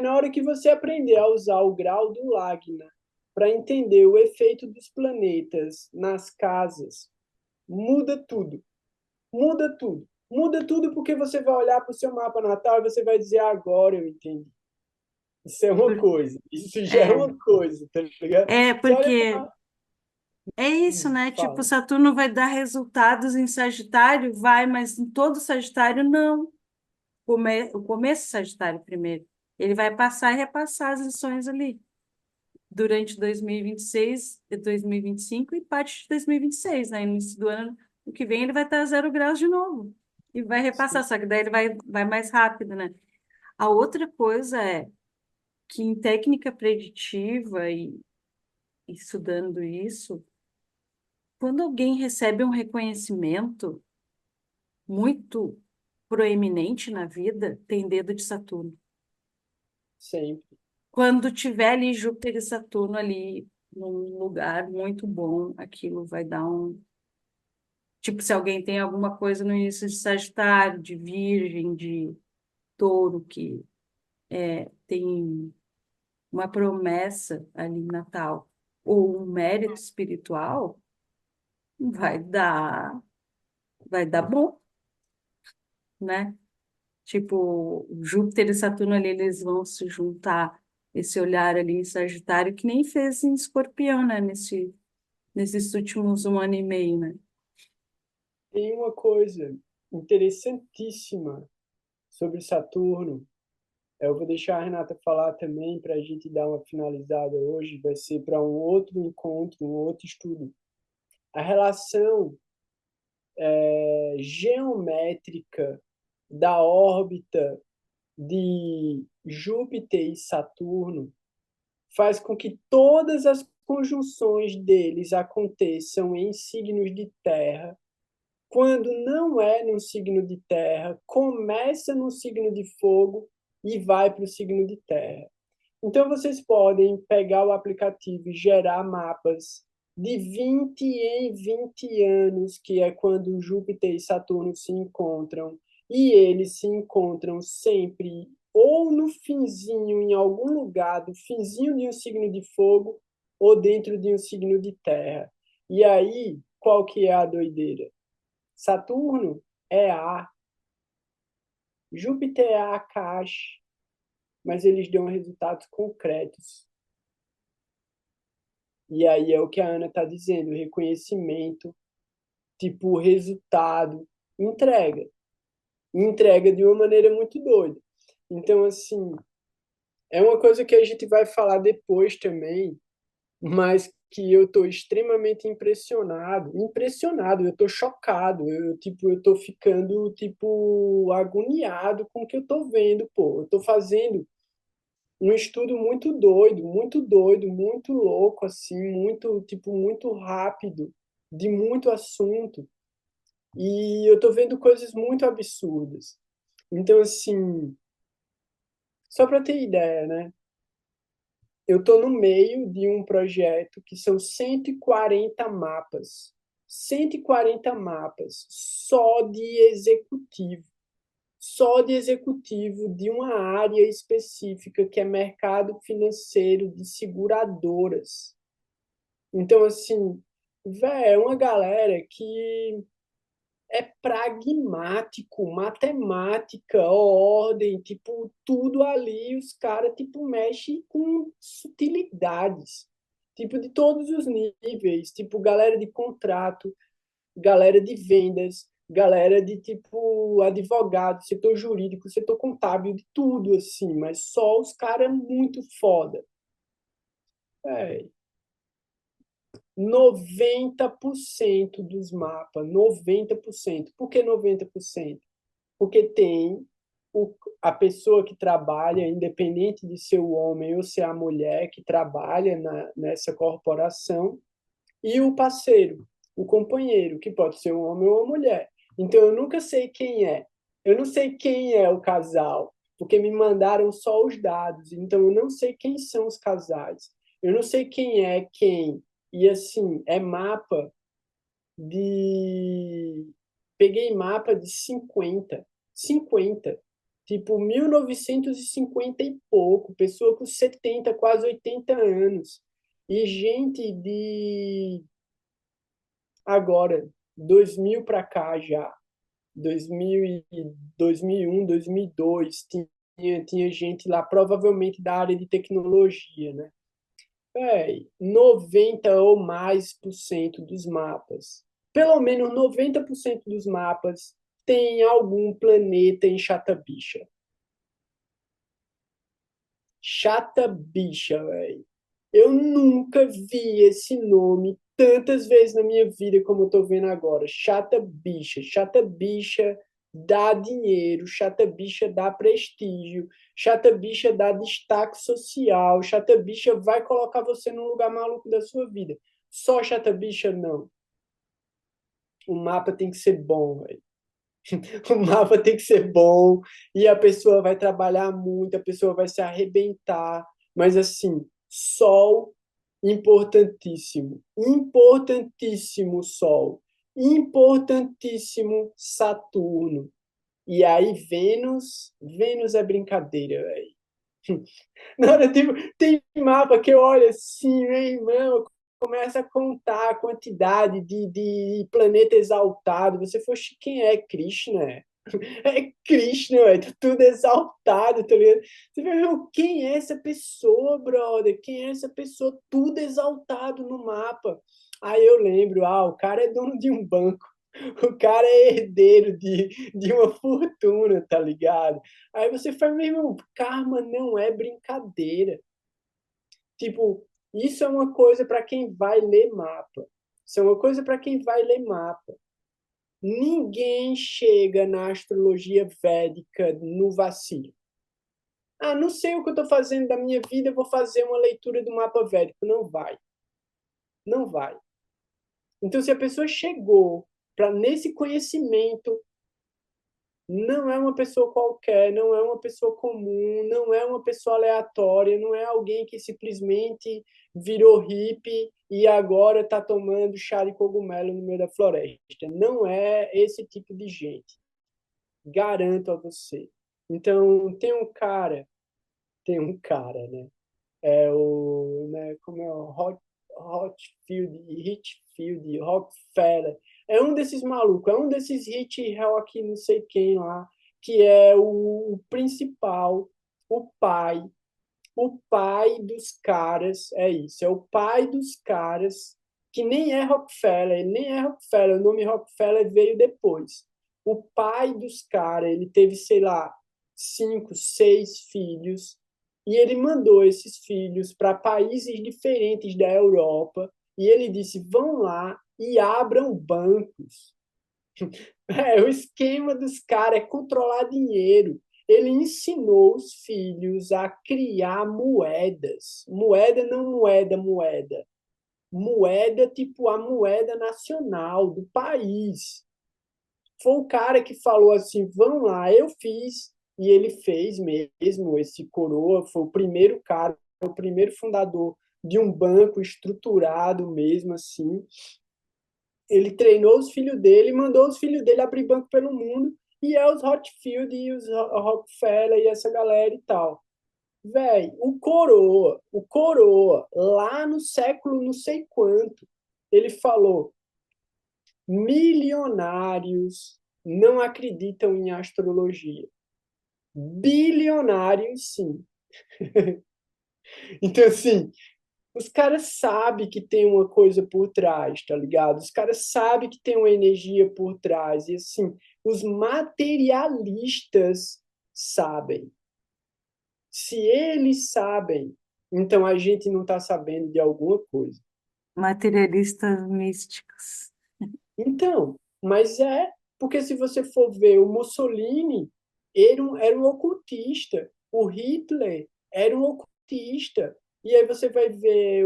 Na hora que você aprender a usar o grau do Lagna para entender o efeito dos planetas nas casas, muda tudo. Muda tudo. Muda tudo porque você vai olhar para o seu mapa natal e você vai dizer, agora eu entendi. Isso é uma coisa. Isso já é uma coisa, tá ligado? Você olha Porque pra... é isso, né? Tipo, Fala. Saturno vai dar resultados em Sagitário, vai, mas em todo Sagitário, não. O começo de Sagitário primeiro. Ele vai passar e repassar as lições ali durante 2026, 2025 e parte de 2026, né? No início do ano, o que vem, ele vai estar a 0 graus de novo. E vai repassar, só que daí ele vai mais rápido, né? A outra coisa é que em técnica preditiva e estudando isso, quando alguém recebe um reconhecimento muito proeminente na vida, tem dedo de Saturno. Sempre. Quando tiver ali Júpiter e Saturno ali num lugar muito bom, aquilo vai dar um... Tipo, se alguém tem alguma coisa no início de Sagitário, de Virgem, de Touro, que tem uma promessa ali em Natal, ou um mérito espiritual, vai dar, vai dar bom, né? Tipo, Júpiter e Saturno ali, eles vão se juntar, esse olhar ali em Sagitário, que nem fez em Escorpião, né? Nesses últimos 1 ano e meio, né? Tem uma coisa interessantíssima sobre Saturno. Eu vou deixar a Renata falar também para a gente dar uma finalizada hoje. Vai ser para um outro encontro, um outro estudo. A relação geométrica da órbita de Júpiter e Saturno faz com que todas as conjunções deles aconteçam em signos de terra. Quando não é no signo de terra, começa no signo de fogo e vai para o signo de terra. Então, vocês podem pegar o aplicativo e gerar mapas de 20 em 20 anos, que é quando Júpiter e Saturno se encontram, e eles se encontram sempre ou no finzinho, em algum lugar, do finzinho de um signo de fogo, ou dentro de um signo de terra. E aí, qual que é a doideira? Saturno é ar, Júpiter é Akash, mas eles dão resultados concretos. E aí é o que a Ana está dizendo, reconhecimento, tipo resultado, entrega. Entrega de uma maneira muito doida. Então, assim, é uma coisa que a gente vai falar depois também, mas que eu estou extremamente impressionado, eu estou chocado, eu estou ficando, tipo, agoniado com o que eu estou vendo, pô. Eu estou fazendo um estudo muito doido, muito louco, assim, muito, tipo, muito rápido, de muito assunto. E eu tô vendo coisas muito absurdas. Então, assim, só para ter ideia, né? Eu tô no meio de um projeto que são 140 mapas. 140 mapas só de executivo. Só de executivo de uma área específica, que é mercado financeiro de seguradoras. Então, assim, é uma galera que é pragmático, matemática, ordem, tipo, tudo ali, os caras, tipo, mexem com sutilidades, tipo, de todos os níveis, tipo, galera de contrato, galera de vendas, galera de tipo advogado, setor jurídico, setor contábil, de tudo assim, mas só os caras muito foda. 90% dos mapas, 90%. Por que 90%? Porque tem a pessoa que trabalha, independente de ser o homem ou ser a mulher que trabalha nessa corporação, e o parceiro. o companheiro, que pode ser um homem ou uma mulher. Então, eu nunca sei quem é. Eu não sei quem é o casal, porque me mandaram só os dados. Então, eu não sei quem são os casais. Eu não sei quem é quem. E, assim, é mapa de... Peguei mapa de 50. 50. Tipo, 1950 e pouco. Pessoa com 70, quase 80 anos. E gente de agora, 2000 para cá já, 2000 e 2001, 2002, tinha gente lá, provavelmente da área de tecnologia, né? 90 ou mais por cento dos mapas, pelo menos 90% dos mapas tem algum planeta em Chata Bicha. Chata Bicha, velho. Eu nunca vi esse nome tantas vezes na minha vida como eu tô vendo agora. Chata Bicha. Chata Bicha dá dinheiro, Chata Bicha dá prestígio, Chata Bicha dá destaque social, Chata Bicha vai colocar você num lugar maluco da sua vida. Só Chata Bicha, não. O mapa tem que ser bom, velho. O mapa tem que ser bom e a pessoa vai trabalhar muito, a pessoa vai se arrebentar, mas assim, Sol importantíssimo, importantíssimo Sol, importantíssimo Saturno. E aí Vênus é brincadeira, velho. Não, tem mapa que eu olho assim, meu irmão, começa a contar a quantidade de planeta exaltado. Você fosse quem é Krishna? É Krishna, velho, tá tudo exaltado, tá ligado? Você vai ver quem é essa pessoa, brother? Quem é essa pessoa? Tudo exaltado no mapa. Aí eu lembro, o cara é dono de um banco. O cara é herdeiro de uma fortuna, tá ligado? Aí você fala, meu irmão, karma não é brincadeira. Tipo, isso é uma coisa para quem vai ler mapa. Isso é uma coisa para quem vai ler mapa. Ninguém chega na astrologia védica no vacilo. Não sei o que eu estou fazendo da minha vida, eu vou fazer uma leitura do mapa védico. Não vai. Não vai. Então, se a pessoa chegou nesse conhecimento, não é uma pessoa qualquer, não é uma pessoa comum, não é uma pessoa aleatória, não é alguém que simplesmente virou hippie e agora está tomando chá de cogumelo no meio da floresta. Não é esse tipo de gente. Garanto a você. Então, tem um cara, né? Como é o Hitfield, Rockefeller. É um desses malucos, é um desses hit rock, não sei quem lá, que é o principal, o pai dos caras, é isso, é o pai dos caras, que nem é Rockefeller, ele nem é Rockefeller, o nome Rockefeller veio depois. O pai dos caras, ele teve, sei lá, 5, 6 filhos, e ele mandou esses filhos para países diferentes da Europa, e ele disse, vão lá e abram bancos. O esquema dos caras é controlar dinheiro. Ele ensinou os filhos a criar moedas. Moeda não moeda. Moeda tipo a moeda nacional do país. Foi o cara que falou assim, vão lá, eu fiz. E ele fez mesmo, esse coroa, foi o primeiro cara, o primeiro fundador de um banco estruturado mesmo assim. Ele treinou os filhos dele, mandou os filhos dele abrir banco pelo mundo, e é os Rothschild e os Rockefeller e essa galera e tal. Véi, o Coroa, lá no século não sei quanto, ele falou: milionários não acreditam em astrologia. Bilionários, sim. Então, assim, os caras sabem que tem uma coisa por trás, tá ligado? Os caras sabem que tem uma energia por trás. E, assim, os materialistas sabem. Se eles sabem, então a gente não está sabendo de alguma coisa. Materialistas místicos. Então, mas porque se você for ver o Mussolini, ele era um ocultista. O Hitler era um ocultista. E aí você vai ver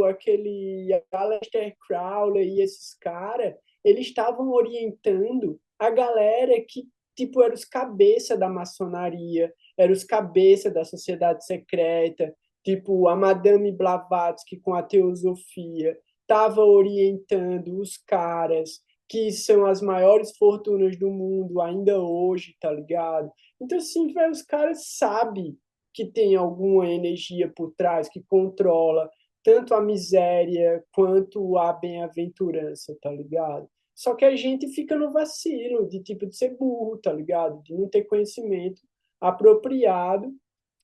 aquele Aleister Crowley e esses caras, eles estavam orientando a galera que, tipo, eram os cabeça da maçonaria, eram os cabeça da sociedade secreta, tipo, a Madame Blavatsky com a teosofia, estava orientando os caras que são as maiores fortunas do mundo ainda hoje, tá ligado? Então, assim, velho, os caras sabem que tem alguma energia por trás que controla tanto a miséria quanto a bem-aventurança, tá ligado? Só que a gente fica no vacilo de tipo de ser burro, tá ligado? De não ter conhecimento apropriado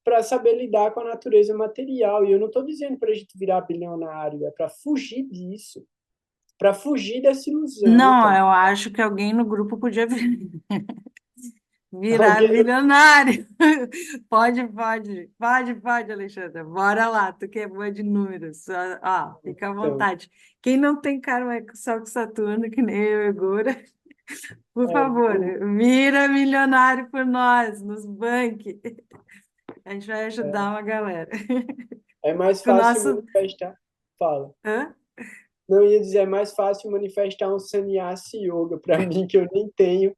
para saber lidar com a natureza material. E eu não estou dizendo para a gente virar bilionário, é para fugir disso, para fugir dessa ilusão, tá Não, ligado? eu acho que alguém no grupo podia virar Alguém bilionário. Pode, Alexandra. Bora lá, tu que é boa de números. Fica à então, vontade. Quem não tem karma é só com Saturno, que nem eu e Gora, por favor, vamos, vira milionário por nós, nos banque. A gente vai ajudar uma galera. é mais O fácil nosso. manifestar. Fala. Hã? Não ia dizer, é mais fácil manifestar um sannyasi yoga para mim, que eu nem tenho,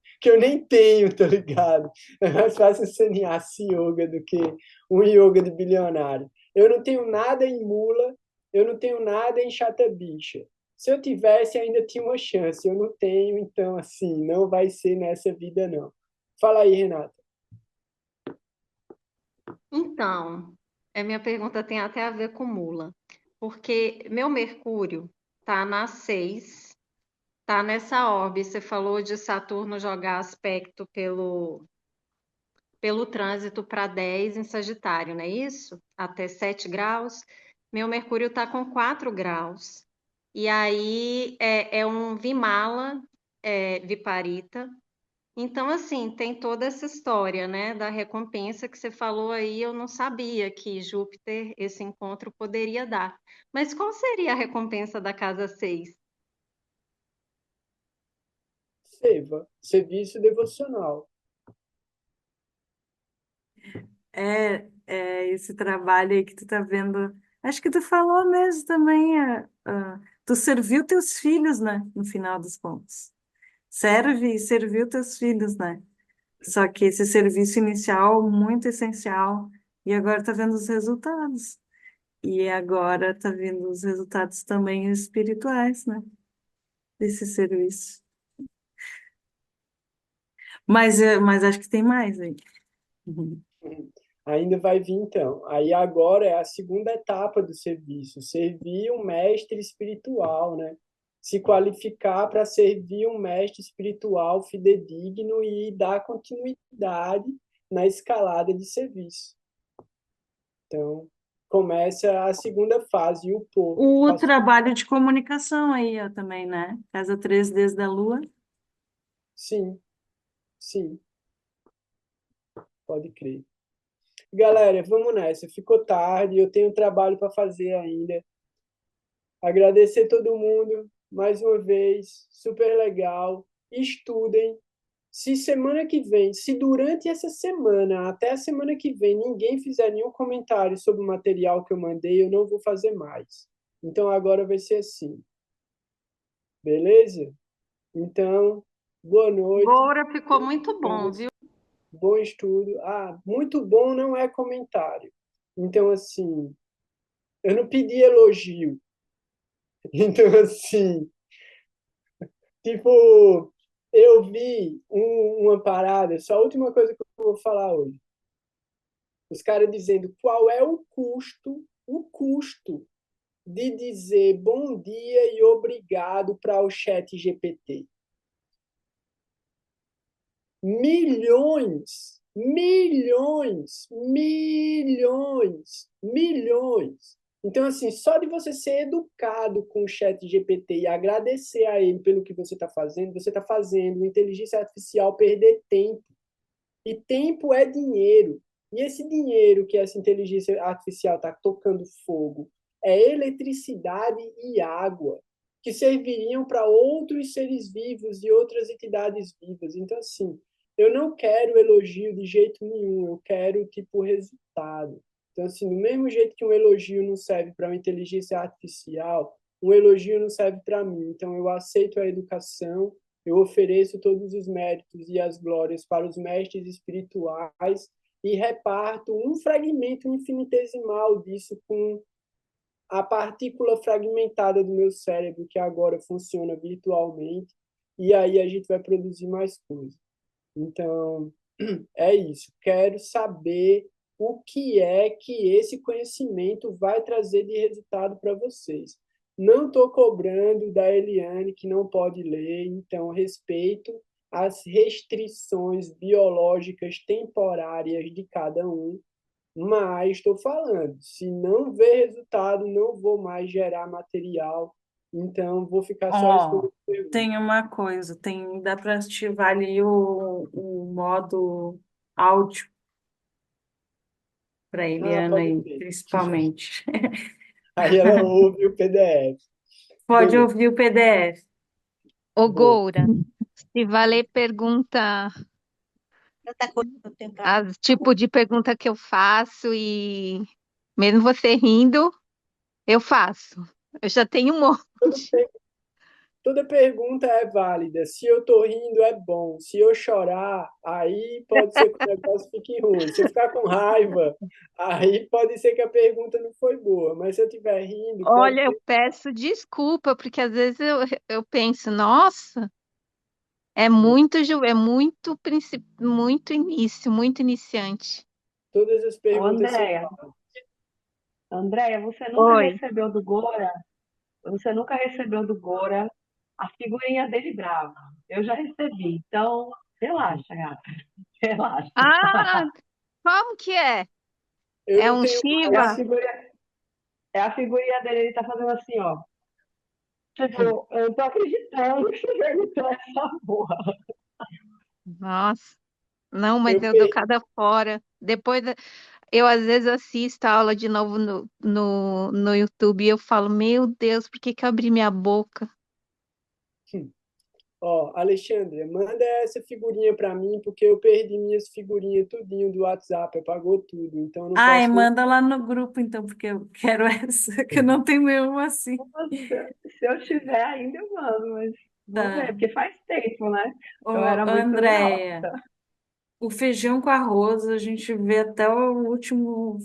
tá ligado? É mais fácil um sannyasi yoga do que um yoga de bilionário. Eu não tenho nada em mula, eu não tenho nada em chata bicha. Se eu tivesse, ainda tinha uma chance. Eu não tenho, então, assim, não vai ser nessa vida, não. Fala aí, Renata. Então, a minha pergunta tem até a ver com mula, porque meu Mercúrio tá na 6, tá nessa órbita. Você falou de Saturno jogar aspecto pelo trânsito para 10 em Sagitário, não é isso? Até 7 graus. Meu Mercúrio está com 4 graus. E aí é um Vimala, Viparita. Então, assim, tem toda essa história, né, da recompensa que você falou aí. Eu não sabia que Júpiter, esse encontro, poderia dar. Mas qual seria a recompensa da casa 6? Seva, serviço devocional. Esse trabalho aí que tu tá vendo. Acho que tu falou mesmo também. Tu serviu teus filhos, né? No final dos contos. Serve e serviu teus filhos, né? Só que esse serviço inicial, muito essencial, e agora tá vendo os resultados. E agora tá vendo os resultados também espirituais, né? Desse serviço. Mas acho que tem mais aí. Uhum. Ainda vai vir, então. Aí agora é a segunda etapa do serviço, servir um mestre espiritual, né? Se qualificar para servir um mestre espiritual fidedigno e dar continuidade na escalada de serviço. Então, começa a segunda fase, o pôr. O trabalho de comunicação aí, ó, também, né? Casa 3 desde a Lua. Sim, sim, pode crer. Galera, vamos nessa. Ficou tarde, eu tenho trabalho para fazer ainda. Agradecer todo mundo mais uma vez, super legal. Estudem. Se semana que vem, se durante essa semana, até a semana que vem, ninguém fizer nenhum comentário sobre o material que eu mandei, eu não vou fazer mais. Então agora vai ser assim. Beleza? Então, boa noite. Agora ficou muito bom, viu? Bom estudo. Muito bom não é comentário. Então, assim, eu não pedi elogio. Então, assim, tipo, eu vi uma parada, só a última coisa que eu vou falar hoje. Os caras dizendo qual é o custo de dizer bom dia e obrigado para o chat GPT. Milhões, milhões, milhões, milhões. Então, assim, só de você ser educado com o chat GPT e agradecer a ele pelo que você está fazendo a inteligência artificial perder tempo. E tempo é dinheiro. E esse dinheiro que essa inteligência artificial está tocando fogo é eletricidade e água, que serviriam para outros seres vivos e outras entidades vivas. Então, assim, eu não quero elogio de jeito nenhum, eu quero, tipo, resultado. Então, assim, do mesmo jeito que um elogio não serve para uma inteligência artificial, um elogio não serve para mim. Então, eu aceito a educação, eu ofereço todos os méritos e as glórias para os mestres espirituais e reparto um fragmento infinitesimal disso com a partícula fragmentada do meu cérebro, que agora funciona virtualmente, e aí a gente vai produzir mais coisas. Então, é isso. Quero saber o que é que esse conhecimento vai trazer de resultado para vocês. Não estou cobrando da Eliane, que não pode ler, então respeito as restrições biológicas temporárias de cada um, mas estou falando, se não ver resultado, não vou mais gerar material, então vou ficar só Ó, respondendo perguntas. tem uma coisa, dá para ativar ali o modo áudio para a Eliana Pode aí, ser. principalmente. Aí ela ouve o PDF. Pode Beleza, ouvir o PDF. Ô, vou. Goura, se valer pergunta, tipo de pergunta que eu faço e mesmo você rindo, eu faço. Eu já tenho um monte. Toda pergunta é válida. Se eu tô rindo, é bom. Se eu chorar, aí pode ser que o negócio fique ruim. Se eu ficar com raiva, aí pode ser que a pergunta não foi boa. Mas se eu estiver rindo, pode Olha, eu ser. peço desculpa, porque às vezes eu penso, nossa, muito início, muito iniciante. Todas as Ô, perguntas são Andréia, válidas. Andréia, Oi. você nunca recebeu do Gora a figurinha dele brava. Eu já recebi, então relaxa, gata. Relaxa. Ah, como que é? Eu É não um tenho É a Shiva? figurinha, é a figurinha dele, ele tá fazendo assim, ó. Tipo, eu não tô acreditando que você perguntou essa porra. Nossa, não, mas Eu eu dou per- cada fora. Eu às vezes assisto a aula de novo no YouTube e eu falo, meu Deus, por que que eu abri minha boca? Ó, Alexandre, manda essa figurinha para mim, porque eu perdi minhas figurinhas tudinho do WhatsApp, apagou tudo, então eu não Ai, posso nem. manda lá no grupo, então, porque eu quero essa, que eu não tenho nenhuma assim. Se eu tiver ainda, eu mando, mas vou ver, Tá. porque faz tempo, né? Ô, Eu era muito Andréia, nova. o feijão com arroz a gente vê até o último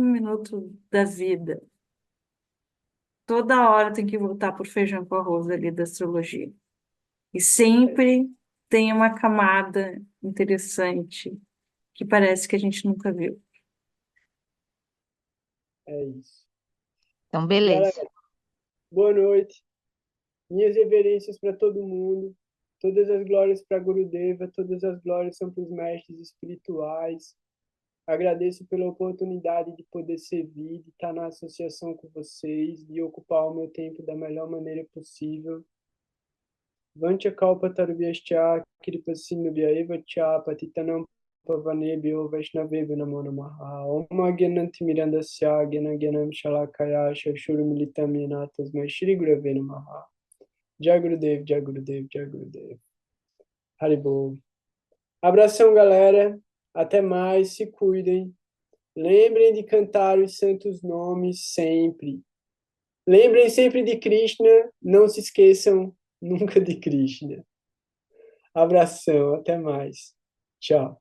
minuto da vida. Toda hora tem que voltar por feijão com arroz ali da astrologia. E sempre tem uma camada interessante que parece que a gente nunca viu. É isso. Então, beleza. Galera, boa noite. Minhas reverências para todo mundo. Todas as glórias para Gurudeva, todas as glórias são para os mestres espirituais. Agradeço pela oportunidade de poder servir, de estar na associação com vocês, de ocupar o meu tempo da melhor maneira possível. Vancha kalpa tarubhyascha kripasinubhya eva cha patitanam pavanebhyo vaishnavebhyo namo namaha. Om Gyananti Mirandasya Gyana Gyanam Shalakaya Shashurumilitam Yena Tasmai Shri Gurave Namaha. Jai Gurudev, Jai Gurudev, Jai Gurudev. Haribol. Abração, galera. Até mais. Se cuidem. Lembrem de cantar os santos nomes sempre. Lembrem sempre de Krishna. Não se esqueçam nunca de Krishna. Abração. Até mais. Tchau.